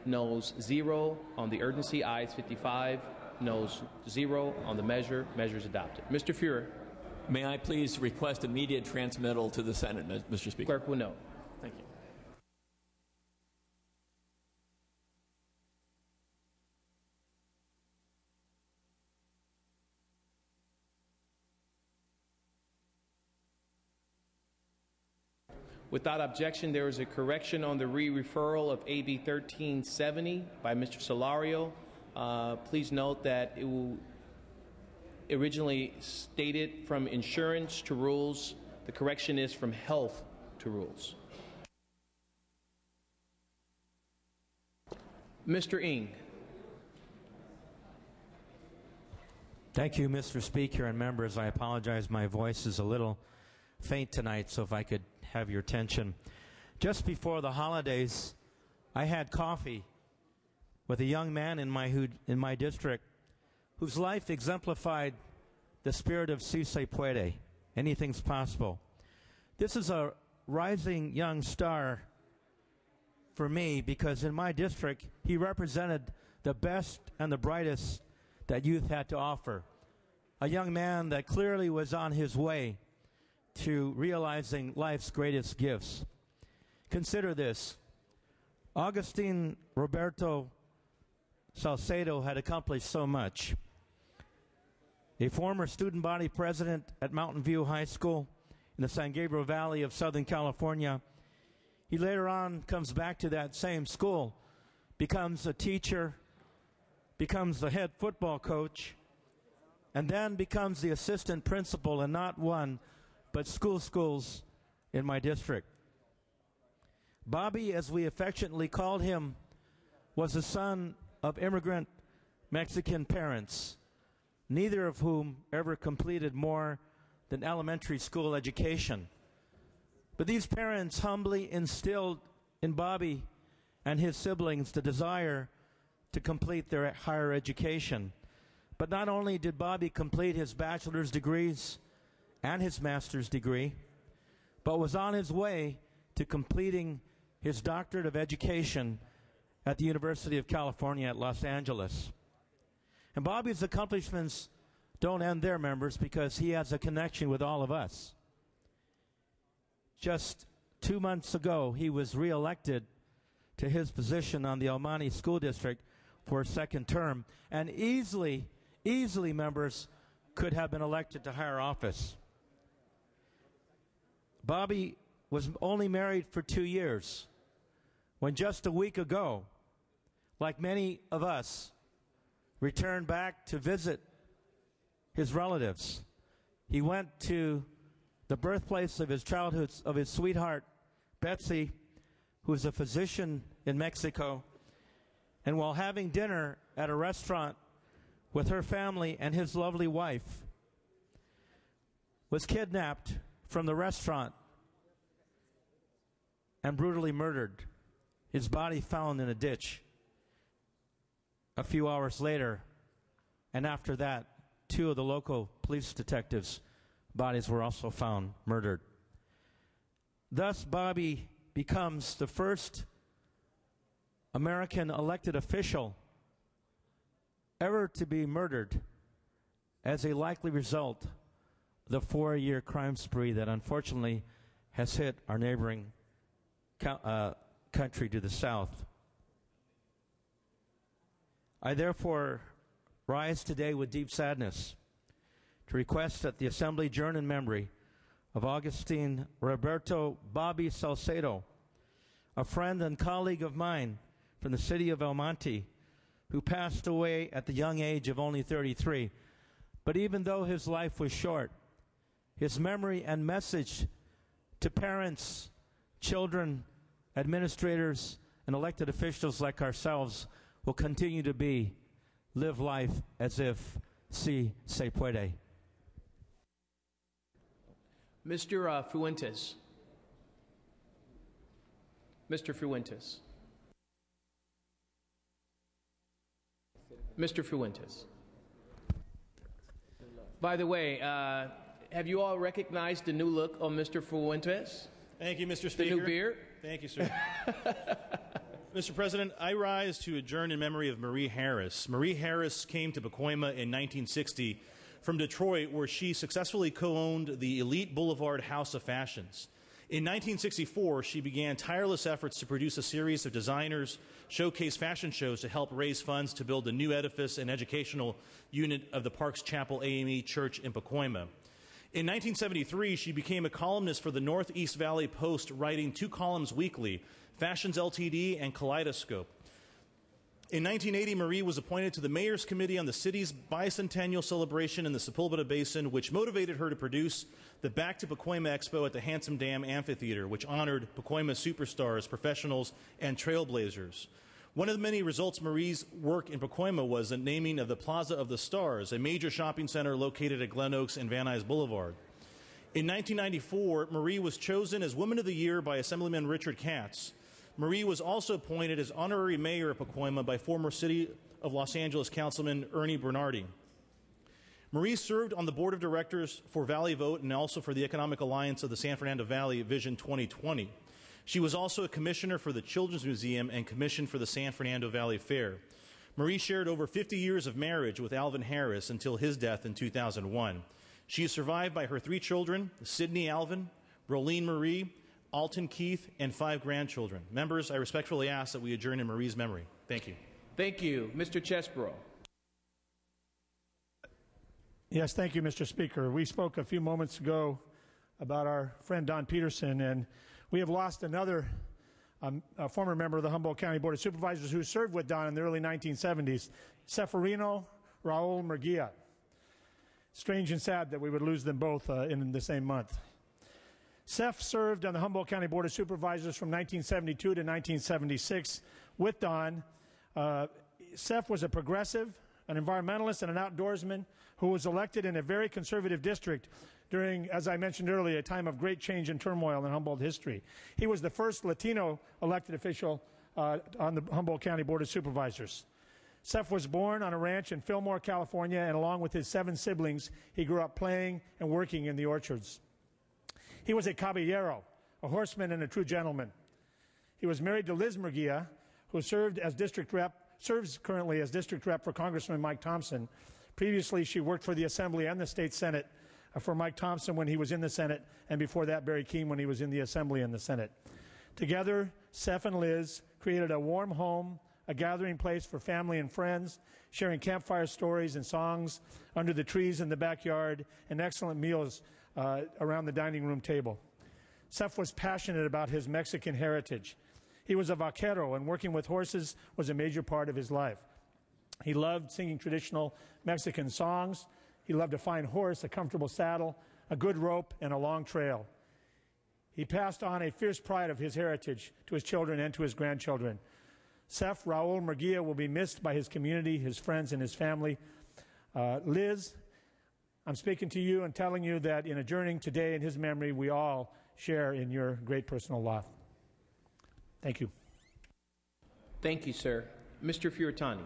Noes 0 on the urgency. Ayes 55. Noes 0 on the measure. Measure is adopted. Mr. Fuhrer. May I please request immediate transmittal to the Senate, Mr. Speaker? Clerk will note. Thank you. Without objection, there is a correction on the re-referral of AB 1370 by Mr. Solario. Please note that it will originally stated from insurance to rules. The correction is from health to rules. Mr. Ng. Thank you, Mr. Speaker and members. I apologize, my voice is a little faint tonight, so if I could have your attention. Just before the holidays, I had coffee with a young man in my district whose life exemplified the spirit of si se puede. Anything's possible. This is a rising young star for me because in my district, he represented the best and the brightest that youth had to offer. A young man that clearly was on his way to realizing life's greatest gifts. Consider this. Augustine Roberto Salcedo had accomplished so much. A former student body president at Mountain View High School in the San Gabriel Valley of Southern California. He later on comes back to that same school, becomes a teacher, becomes the head football coach, and then becomes the assistant principal in not one, but schools in my district. Bobby, as we affectionately called him, was the son of immigrant Mexican parents, neither of whom ever completed more than elementary school education. But these parents humbly instilled in Bobby and his siblings the desire to complete their higher education. But not only did Bobby complete his bachelor's degrees and his master's degree, but was on his way to completing his doctorate of education at the University of California at Los Angeles. And Bobby's accomplishments don't end there, members, because he has a connection with all of us. Just 2 months ago, he was reelected to his position on the El Monte School District for a second term, and easily, members, could have been elected to higher office. Bobby was only married for 2 years when just a week ago, like many of us, returned back to visit his relatives. He went to the birthplace of his childhood, of his sweetheart, Betsy, who is a physician in Mexico. And while having dinner at a restaurant with her family and his lovely wife, was kidnapped from the restaurant and brutally murdered. His body found in a ditch a few hours later, and after that, 2 of the local police detectives' bodies were also found murdered. Thus, Bobby becomes the first American elected official ever to be murdered as a likely result of the 4-year crime spree that unfortunately has hit our neighboring country to the south. I therefore rise today with deep sadness to request that the Assembly adjourn in memory of Augustine Roberto Bobby Salcedo, a friend and colleague of mine from the city of El Monte, who passed away at the young age of only 33. But even though his life was short, his memory and message to parents, children, administrators, and elected officials like ourselves will continue to be live life as if si se puede. Mr. Fuentes. Mr. Fuentes. Mr. Fuentes. By the way, have you all recognized the new look on Mr. Fuentes? Thank you, Mr. Speaker. The new beard? Thank you, sir. Mr. President, I rise to adjourn in memory of Marie Harris. Marie Harris came to Pacoima in 1960 from Detroit, where she successfully co-owned the elite Boulevard House of Fashions. In 1964, she began tireless efforts to produce a series of designers showcase fashion shows to help raise funds to build a new edifice and educational unit of the Parks Chapel AME Church in Pacoima. In 1973, she became a columnist for the Northeast Valley Post, writing 2 columns weekly, Fashions Ltd. And Kaleidoscope. In 1980, Marie was appointed to the Mayor's Committee on the city's bicentennial celebration in the Sepulveda Basin, which motivated her to produce the Back to Pacoima Expo at the Handsome Dam Amphitheater, which honored Pacoima superstars, professionals, and trailblazers. One of the many results Marie's work in Pacoima was the naming of the Plaza of the Stars, a major shopping center located at Glen Oaks and Van Nuys Boulevard. In 1994, Marie was chosen as Woman of the Year by Assemblyman Richard Katz. Marie was also appointed as honorary mayor of Pacoima by former City of Los Angeles Councilman Ernie Bernardi. Marie served on the board of directors for Valley Vote and also for the Economic Alliance of the San Fernando Valley Vision 2020. She was also a commissioner for the Children's Museum and commissioned for the San Fernando Valley Fair. Marie shared over 50 years of marriage with Alvin Harris until his death in 2001. She is survived by her 3 children, Sydney Alvin, Rolene Marie, Alton Keith, and 5 grandchildren. Members, I respectfully ask that we adjourn in Marie's memory. Thank you. Thank you. Mr. Chesbro. Yes, thank you, Mr. Speaker. We spoke a few moments ago about our friend Don Peterson, and we have lost another a former member of the Humboldt County Board of Supervisors who served with Don in the early 1970s, Seferino Raul Murguia. Strange and sad that we would lose them both in the same month. Seth served on the Humboldt County Board of Supervisors from 1972 to 1976 with Don. Seth was a progressive, an environmentalist, and an outdoorsman who was elected in a very conservative district during, as I mentioned earlier, a time of great change and turmoil in Humboldt history. He was the first Latino elected official on the Humboldt County Board of Supervisors. Seth was born on a ranch in Fillmore, California, and along with his 7 siblings, he grew up playing and working in the orchards. He was a caballero, a horseman, and a true gentleman. He was married to Liz Murguia, who serves currently as district rep for Congressman Mike Thompson. Previously, she worked for the Assembly and the State Senate for Mike Thompson when he was in the Senate, and before that, Barry Keene when he was in the Assembly and the Senate. Together, Seth and Liz created a warm home, a gathering place for family and friends, sharing campfire stories and songs under the trees in the backyard, and excellent meals around the dining room table. Seth was passionate about his Mexican heritage. He was a vaquero, and working with horses was a major part of his life. He loved singing traditional Mexican songs. He loved a fine horse, a comfortable saddle, a good rope, and a long trail. He passed on a fierce pride of his heritage to his children and to his grandchildren. Seth Raul Murguia will be missed by his community, his friends, and his family. Liz, I'm speaking to you and telling you that in adjourning today in his memory, we all share in your great personal loss. Thank you. Thank you, sir. Mr. Furutani.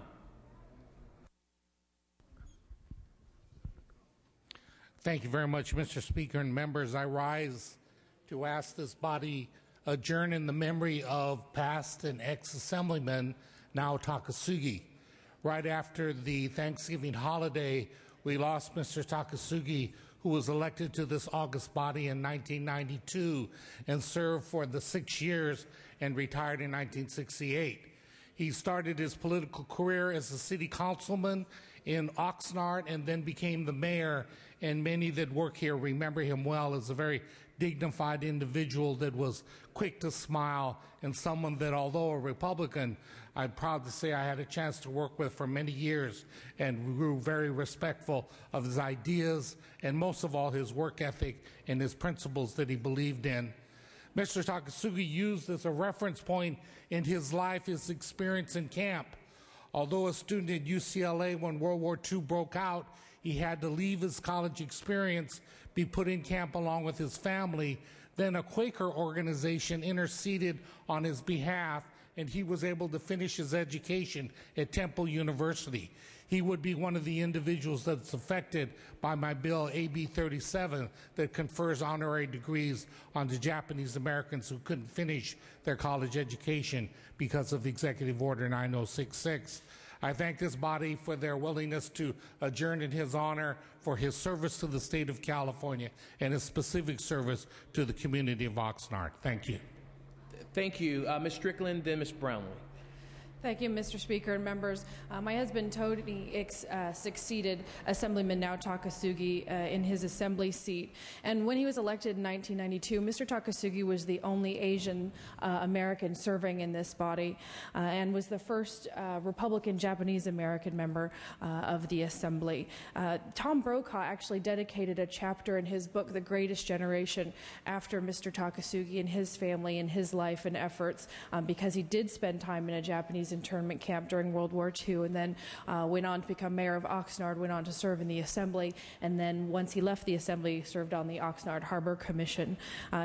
Thank you very much, Mr. Speaker and members. I rise to ask this body adjourn in the memory of past and ex-assemblyman Nao Takasugi. Right after the Thanksgiving holiday, we lost Mr. Takasugi, who was elected to this august body in 1992 and served for the 6 years and retired in 1968. He started his political career as a city councilman in Oxnard and then became the mayor, and many that work here remember him well as a very dignified individual that was quick to smile and someone that, although a Republican, I'm proud to say I had a chance to work with for many years and grew very respectful of his ideas and most of all his work ethic and his principles that he believed in. Mr. Takasugi used as a reference point in his life his experience in camp. Although a student at UCLA when World War II broke out, he had to leave his college experience, be put in camp along with his family. Then a Quaker organization interceded on his behalf, and he was able to finish his education at Temple University. He would be one of the individuals that's affected by my bill, AB 37, that confers honorary degrees on the Japanese Americans who couldn't finish their college education because of Executive Order 9066. I thank this body for their willingness to adjourn in his honor for his service to the state of California and his specific service to the community of Oxnard. Thank you. Thank you. Ms. Strickland, then Ms. Brownlee. Thank you, Mr. Speaker and members. My husband Tony succeeded Assemblyman Nao Takasugi in his assembly seat. And when he was elected in 1992, Mr. Takasugi was the only Asian American serving in this body and was the first Republican Japanese American member of the Assembly. Tom Brokaw actually dedicated a chapter in his book, The Greatest Generation, after Mr. Takasugi and his family and his life and efforts because he did spend time in a Japanese internment camp during World War II and then went on to become mayor of Oxnard, went on to serve in the Assembly, and then once he left the Assembly, served on the Oxnard Harbor Commission.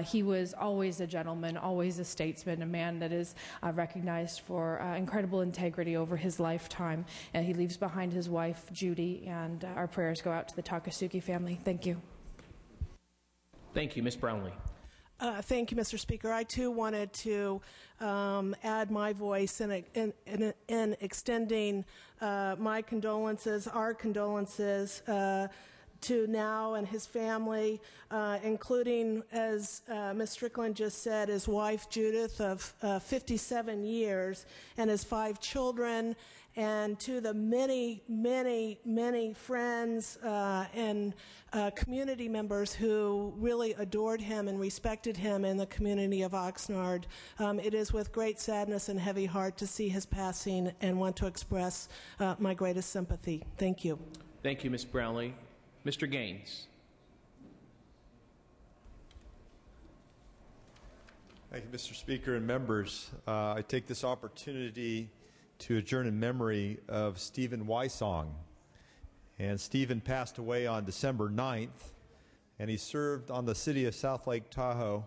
He was always a gentleman, always a statesman, a man that is recognized for incredible integrity over his lifetime. And he leaves behind his wife, Judy, and our prayers go out to the Takasugi family. Thank you. Thank you. Ms. Brownlee. Thank you, Mr. Speaker. I, too, wanted to add my voice in extending my condolences, our condolences, to Nao and his family, including, as Ms. Strickland just said, his wife, Judith, of 57 years, and his 5 children, and to the many, many, many friends and community members who really adored him and respected him in the community of Oxnard. It is with great sadness and heavy heart to see his passing and want to express my greatest sympathy. Thank you. Thank you, Ms. Brownlee. Mr. Gaines. Thank you, Mr. Speaker and members. I take this opportunity to adjourn in memory of Stephen Wysong. And Stephen passed away on December 9th, and he served on the city of South Lake Tahoe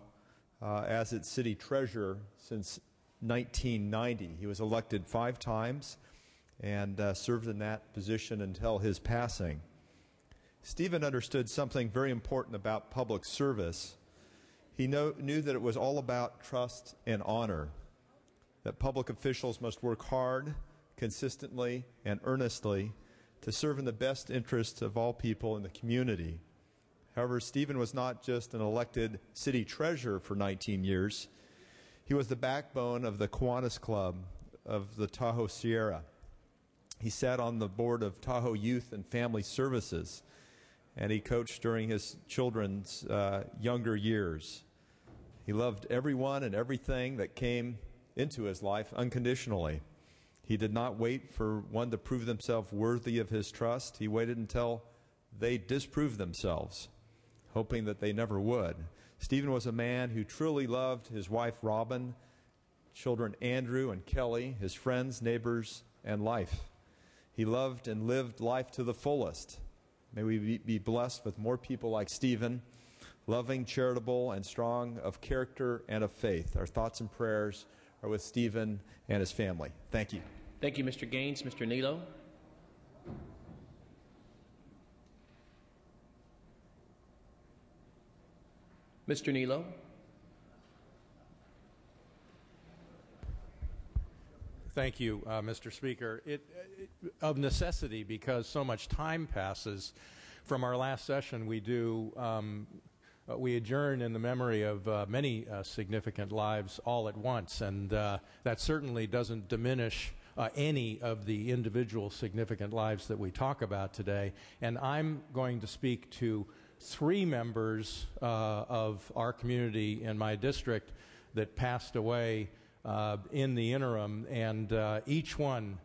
as its city treasurer since 1990. He was elected 5 times and served in that position until his passing. Stephen understood something very important about public service. He knew that it was all about trust and honor, that public officials must work hard, consistently, and earnestly to serve in the best interests of all people in the community. However, Stephen was not just an elected city treasurer for 19 years. He was the backbone of the Kiwanis Club of the Tahoe Sierra. He sat on the board of Tahoe Youth and Family Services, and he coached during his children's younger years. He loved everyone and everything that came into his life unconditionally. He did not wait for one to prove themselves worthy of his trust. He waited until they disproved themselves, hoping that they never would. Stephen was a man who truly loved his wife Robin, children Andrew and Kelly, his friends, neighbors, and life. He loved and lived life to the fullest. May we be blessed with more people like Stephen, loving, charitable, and strong of character and of faith. Our thoughts and prayers are with Stephen and his family. Thank you. Thank you, Mr. Gaines. Mr. Nilo. Mr. Nilo. Thank you, Mr. Speaker. Of necessity, because so much time passes, from our last session, we adjourn in the memory of many significant lives all at once, and that certainly doesn't diminish any of the individual significant lives that we talk about today. And I'm going to speak to 3 members of our community in my district that passed away in the interim, and each one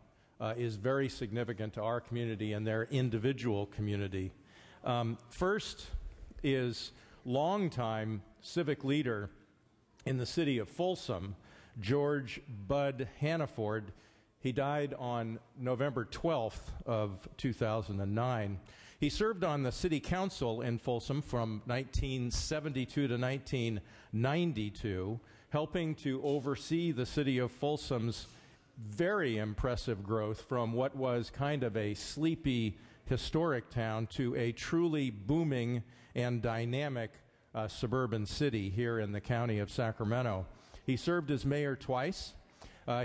is very significant to our community and their individual community. First is longtime civic leader in the city of Folsom, George Bud Hannaford. He died on November 12th of 2009. He served on the city council in Folsom from 1972 to 1992, helping to oversee the city of Folsom's very impressive growth from what was kind of a sleepy historic town to a truly booming and dynamic suburban city here in the county of Sacramento. He served as mayor twice.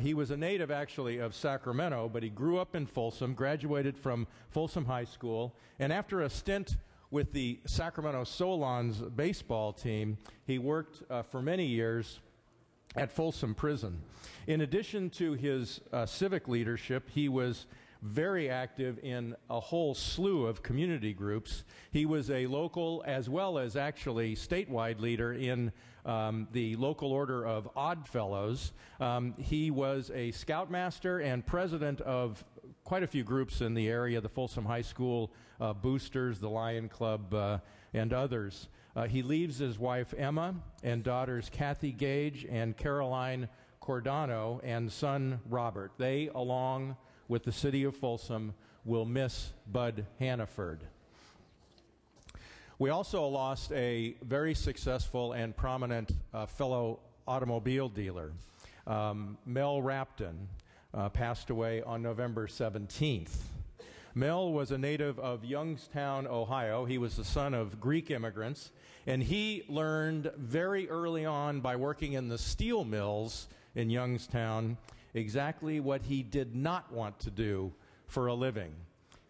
He was a native, actually, of Sacramento, but he grew up in Folsom, graduated from Folsom High School, and after a stint with the Sacramento Solons baseball team, he worked for many years at Folsom Prison. In addition to his civic leadership, he was very active in a whole slew of community groups. He was a local as well as actually statewide leader in the local order of Oddfellows. He was a scoutmaster and president of quite a few groups in the area, the Folsom High School Boosters, the Lion Club, and others. He leaves his wife Emma and daughters Kathy Gage and Caroline Cordano and son Robert. They, along with the city of Folsom, will miss Bud Hannaford. We also lost a very successful and prominent fellow automobile dealer. Mel Rapton passed away on November 17th. Mel was a native of Youngstown, Ohio. He was the son of Greek immigrants, and he learned very early on by working in the steel mills in Youngstown exactly what he did not want to do for a living.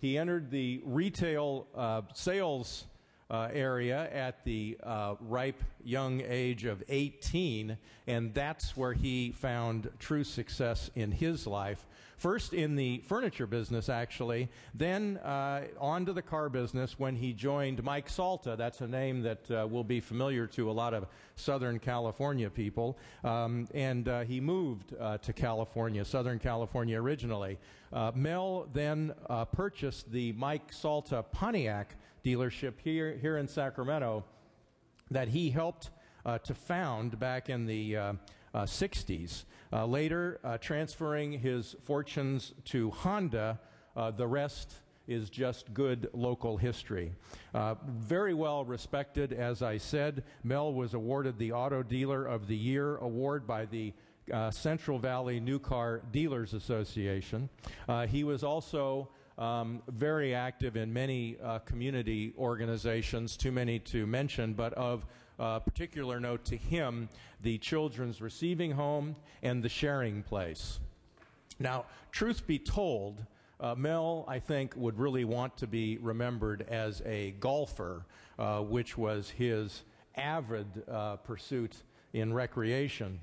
He entered the retail sales area at the ripe young age of 18, and that's where he found true success in his life. First in the furniture business, actually, then on to the car business when he joined Mike Salta. That's a name that will be familiar to a lot of Southern California people. And he moved to California, Southern California originally. Mel then purchased the Mike Salta Pontiac dealership here in Sacramento that he helped to found back in the 60s. Later, transferring his fortunes to Honda, the rest is just good local history. Very well respected, as I said. Mel was awarded the Auto Dealer of the Year award by the Central Valley New Car Dealers Association. He was also very active in many community organizations, too many to mention, but of particular note to him, the Children's Receiving Home and the Sharing Place. Now, truth be told, Mel, I think, would really want to be remembered as a golfer, which was his avid pursuit in recreation.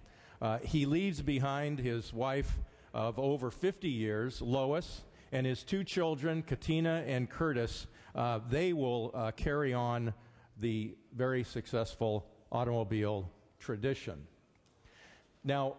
He leaves behind his wife of over 50 years, Lois, and his 2 children, Katina and Curtis. They will carry on the very successful automobile tradition. Now,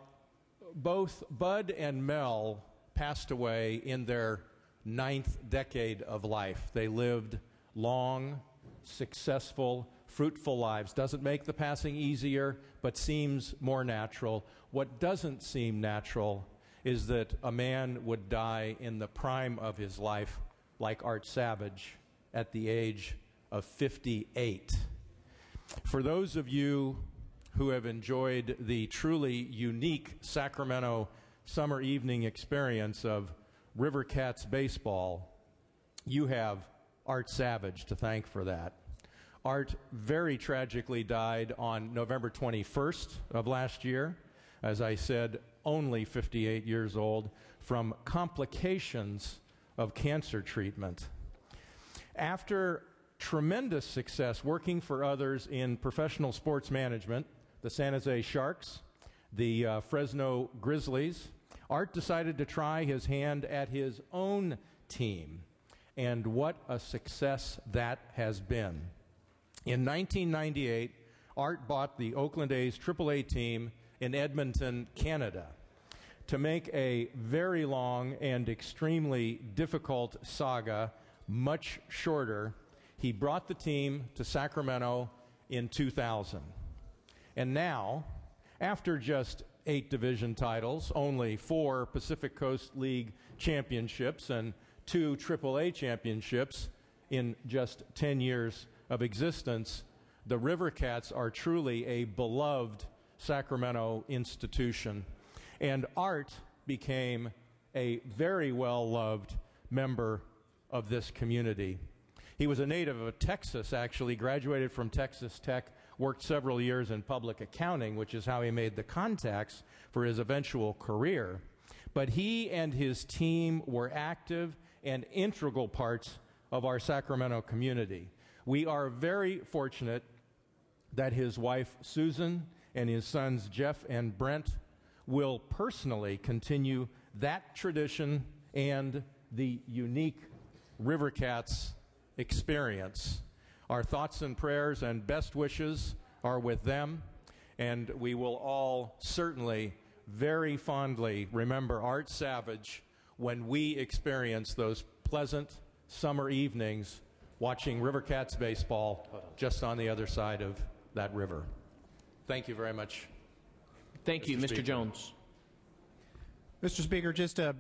both Bud and Mel passed away in their 9th decade of life. They lived long, successful, fruitful lives. Doesn't make the passing easier, but seems more natural. What doesn't seem natural is that a man would die in the prime of his life like Art Savage at the age of 58. For those of you who have enjoyed the truly unique Sacramento summer evening experience of River Cats baseball, you have Art Savage to thank for that. Art very tragically died on November 21st of last year, as I said, only 58 years old, from complications of cancer treatment. After tremendous success working for others in professional sports management, the San Jose Sharks, the Fresno Grizzlies, Art decided to try his hand at his own team. And what a success that has been. In 1998, Art bought the Oakland A's AAA team in Edmonton, Canada. To make a very long and extremely difficult saga much shorter, he brought the team to Sacramento in 2000. And now, after just 8 division titles, only 4 Pacific Coast League championships, and 2 AAA championships in just 10 years of existence, the Rivercats are truly a beloved Sacramento institution. And Art became a very well-loved member of this community. He was a native of Texas, actually, graduated from Texas Tech, worked several years in public accounting, which is how he made the contacts for his eventual career. But he and his team were active and integral parts of our Sacramento community. We are very fortunate that his wife, Susan, and his sons, Jeff and Brent, will personally continue that tradition and the unique Rivercats experience. Our thoughts and prayers and best wishes are with them, and we will all certainly very fondly remember Art Savage when we experience those pleasant summer evenings watching Rivercats baseball just on the other side of that river. Thank you very much. Thank you, Mr. Jones. Mr. Speaker, just a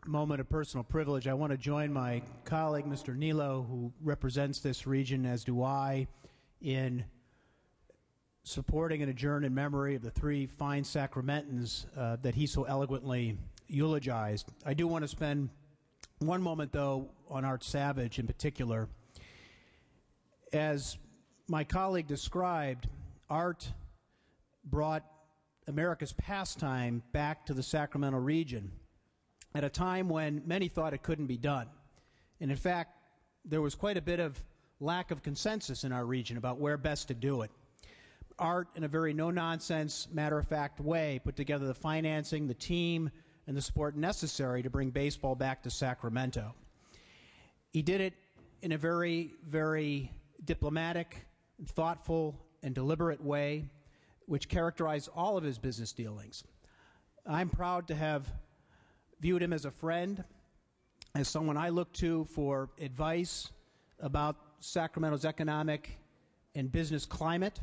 moment of personal privilege. I want to join my colleague, Mr. Nilo, who represents this region, as do I, in supporting and adjourn in memory of the 3 fine Sacramentans that he so eloquently eulogized. I do want to spend one moment, though, on Art Savage in particular. As my colleague described, Art brought America's pastime back to the Sacramento region at a time when many thought it couldn't be done. And in fact, there was quite a bit of lack of consensus in our region about where best to do it. Art, in a very no-nonsense, matter-of-fact way, put together the financing, the team, and the support necessary to bring baseball back to Sacramento. He did it in a very, very diplomatic, thoughtful, and deliberate way, which characterized all of his business dealings. I'm proud to have viewed him as a friend, as someone I look to for advice about Sacramento's economic and business climate.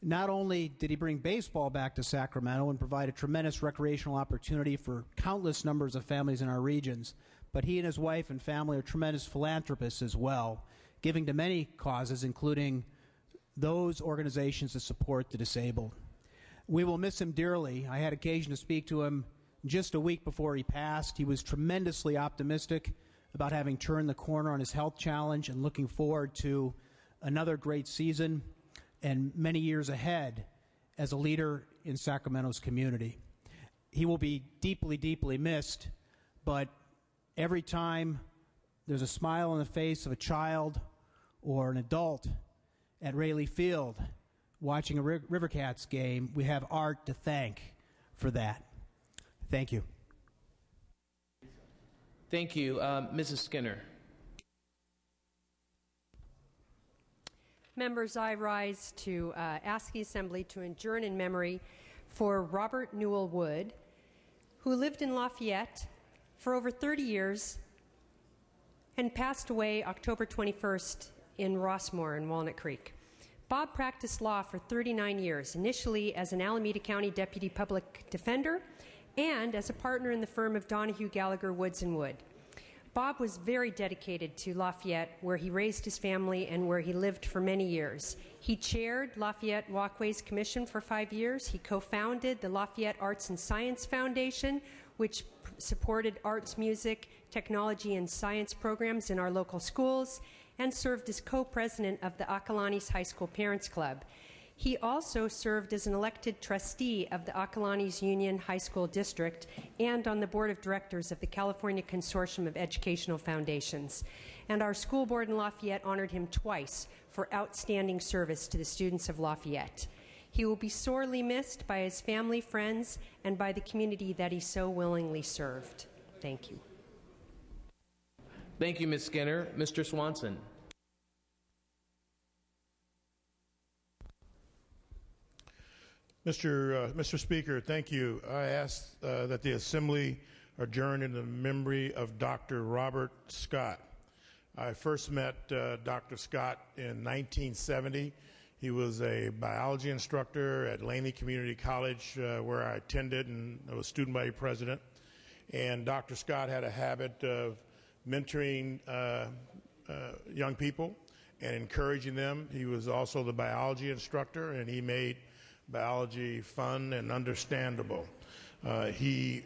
Not only did he bring baseball back to Sacramento and provide a tremendous recreational opportunity for countless numbers of families in our regions, but he and his wife and family are tremendous philanthropists as well, giving to many causes, including those organizations that support the disabled. We will miss him dearly. I had occasion to speak to him just a week before he passed. He was tremendously optimistic about having turned the corner on his health challenge and looking forward to another great season and many years ahead as a leader in Sacramento's community. He will be deeply, deeply missed, but every time there's a smile on the face of a child or an adult at Raley Field watching a Rivercats game, we have Art to thank for that. Thank you. Thank you. Mrs. Skinner. Members, I rise to ask the Assembly to adjourn in memory for Robert Newell Wood, who lived in Lafayette for over 30 years and passed away October 21st in Rossmore in Walnut Creek. Bob practiced law for 39 years, initially as an Alameda County Deputy Public Defender and as a partner in the firm of Donahue, Gallagher, Woods & Wood. Bob was very dedicated to Lafayette, where he raised his family and where he lived for many years. He chaired Lafayette Walkways Commission for 5 years. He co-founded the Lafayette Arts and Science Foundation, which supported arts, music, technology, and science programs in our local schools, and served as co-president of the Acalanes High School Parents Club. He also served as an elected trustee of the Acalanes Union High School District and on the board of directors of the California Consortium of Educational Foundations. And our school board in Lafayette honored him twice for outstanding service to the students of Lafayette. He will be sorely missed by his family, friends, and by the community that he so willingly served. Thank you. Thank you, Ms. Skinner. Mr. Swanson. Mr. Speaker, thank you. I ask that the Assembly adjourn in the memory of Dr. Robert Scott. I first met Dr. Scott in 1970. He was a biology instructor at Laney Community College, where I attended and I was student body president. And Dr. Scott had a habit of mentoring young people and encouraging them. He was also the biology instructor, and he made biology fun and understandable. He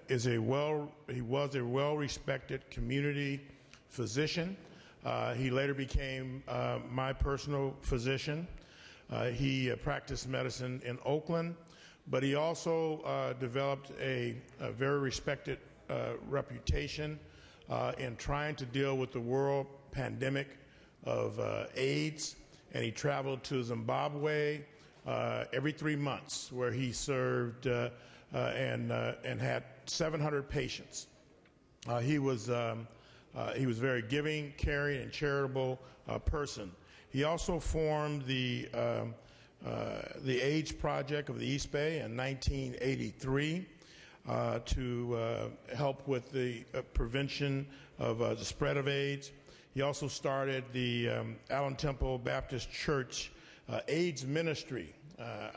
was a well-respected community physician. He later became my personal physician. He practiced medicine in Oakland, but he also developed a very respected reputation in trying to deal with the world pandemic of AIDS, and he traveled to Zimbabwe every 3 months, where he served and had 700 patients. He was very giving, caring, and charitable person. He also formed the AIDS Project of the East Bay in 1983 to help with the prevention of the spread of AIDS. He also started the Allen Temple Baptist Church AIDS Ministry.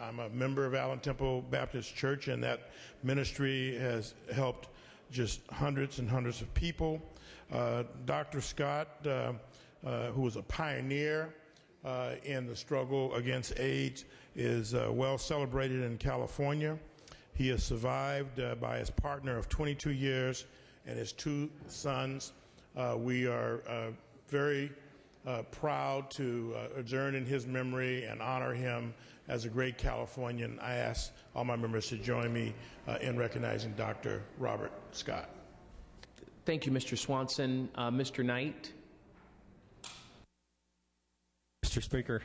I'm a member of Allen Temple Baptist Church, and that ministry has helped just hundreds and hundreds of people. Dr. Scott, who was a pioneer in the struggle against AIDS, is well celebrated in California. He is survived by his partner of 22 years and his 2 sons. We are very proud to adjourn in his memory and honor him as a great Californian. I ask all my members to join me in recognizing Dr. Robert Scott. Thank you, Mr. Swanson. Mr. Knight. Mr. Speaker,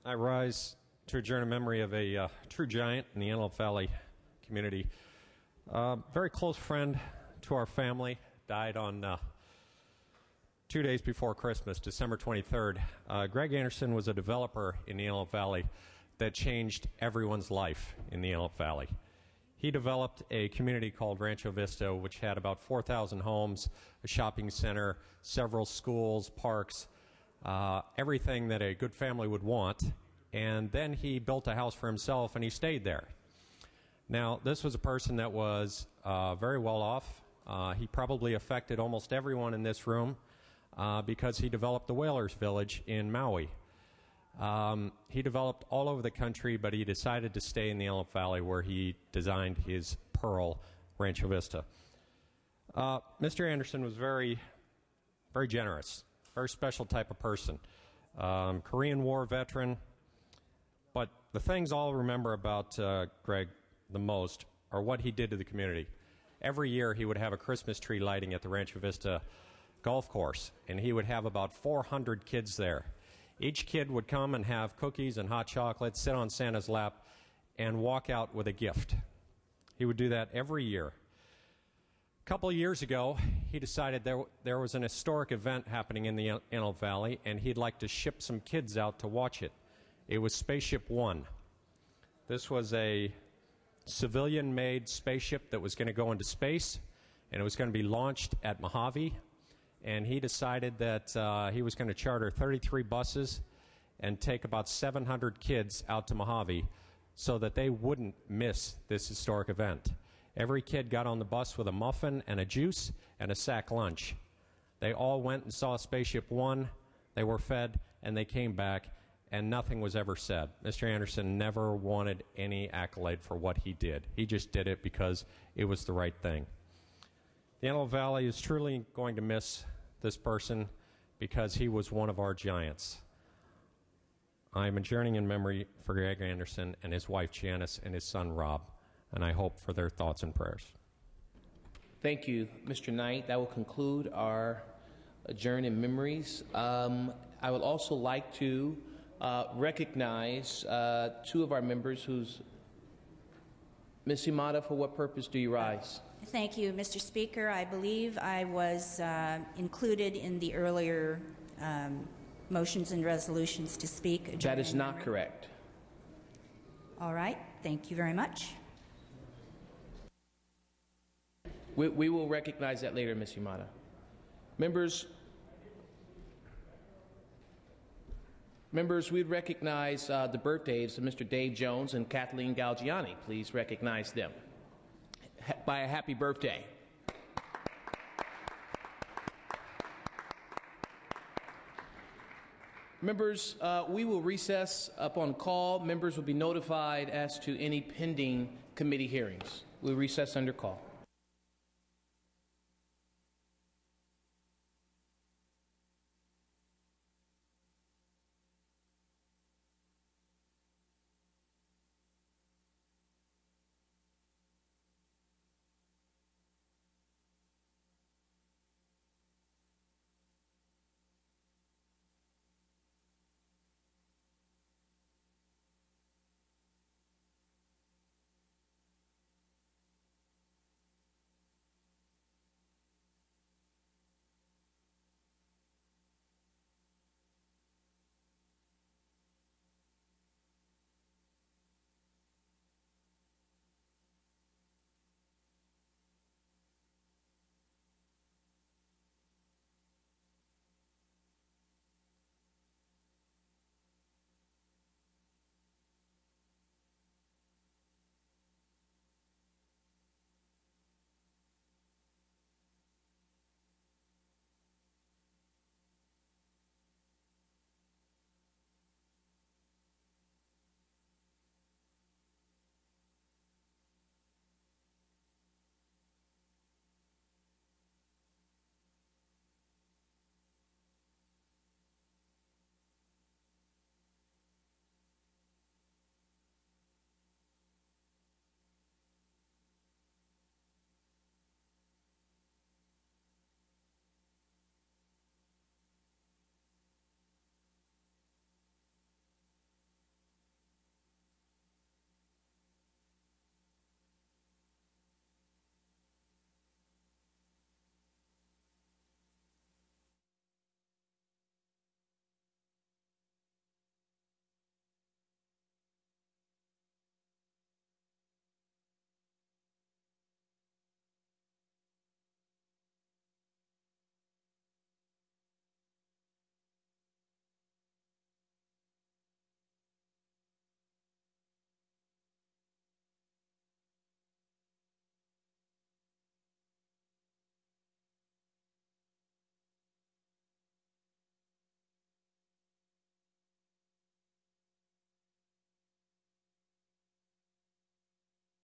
I rise to adjourn in memory of a true giant in the Antelope Valley community. Very close friend to our family, died on 2 days before Christmas, December 23rd. Greg Anderson was a developer in the Antelope Valley that changed everyone's life in the Antelope Valley. He developed a community called Rancho Vista, which had about 4,000 homes, a shopping center, several schools, parks, everything that a good family would want. And then he built a house for himself, and he stayed there. Now, this was a person that was very well off. He probably affected almost everyone in this room because he developed the Whalers Village in Maui. He developed all over the country, but he decided to stay in the Antelope Valley, where he designed his Pearl Rancho Vista. Mr. Anderson was very, very generous, very special type of person. Korean War veteran. But the things I'll remember about Greg the most are what he did to the community. Every year he would have a Christmas tree lighting at the Rancho Vista golf course, and he would have about 400 kids there. Each kid would come and have cookies and hot chocolate, sit on Santa's lap, and walk out with a gift. He would do that every year. A couple of years ago, he decided there was an historic event happening in the Antelope Valley, and he'd like to ship some kids out to watch it. It was Spaceship One. This was a civilian-made spaceship that was going to go into space, and it was going to be launched at Mojave. And he decided that he was going to charter 33 buses and take about 700 kids out to Mojave so that they wouldn't miss this historic event. Every kid got on the bus with a muffin and a juice and a sack lunch. They all went and saw Spaceship One. They were fed, and they came back, and nothing was ever said. Mr. Anderson never wanted any accolade for what he did. He just did it because it was the right thing. The Antelope Valley is truly going to miss this person because he was one of our giants. I am adjourning in memory for Greg Anderson and his wife Janice and his son Rob, and I hope for their thoughts and prayers. Thank you, Mr. Knight. That will conclude our adjourn in memories. I would also like to recognize two of our members whose... Ms. Imada, for what purpose do you rise? Thank you, Mr. Speaker. I believe I was included in the earlier motions and resolutions to speak. That is not correct. All right. Thank you very much. We will recognize that later, Ms. Imada. Members, we recognize the birthdays of Mr. Dave Jones and Kathleen Galgiani. Please recognize them by a happy birthday. Members, we will recess upon call. Members will be notified as to any pending committee hearings. We'll recess under call.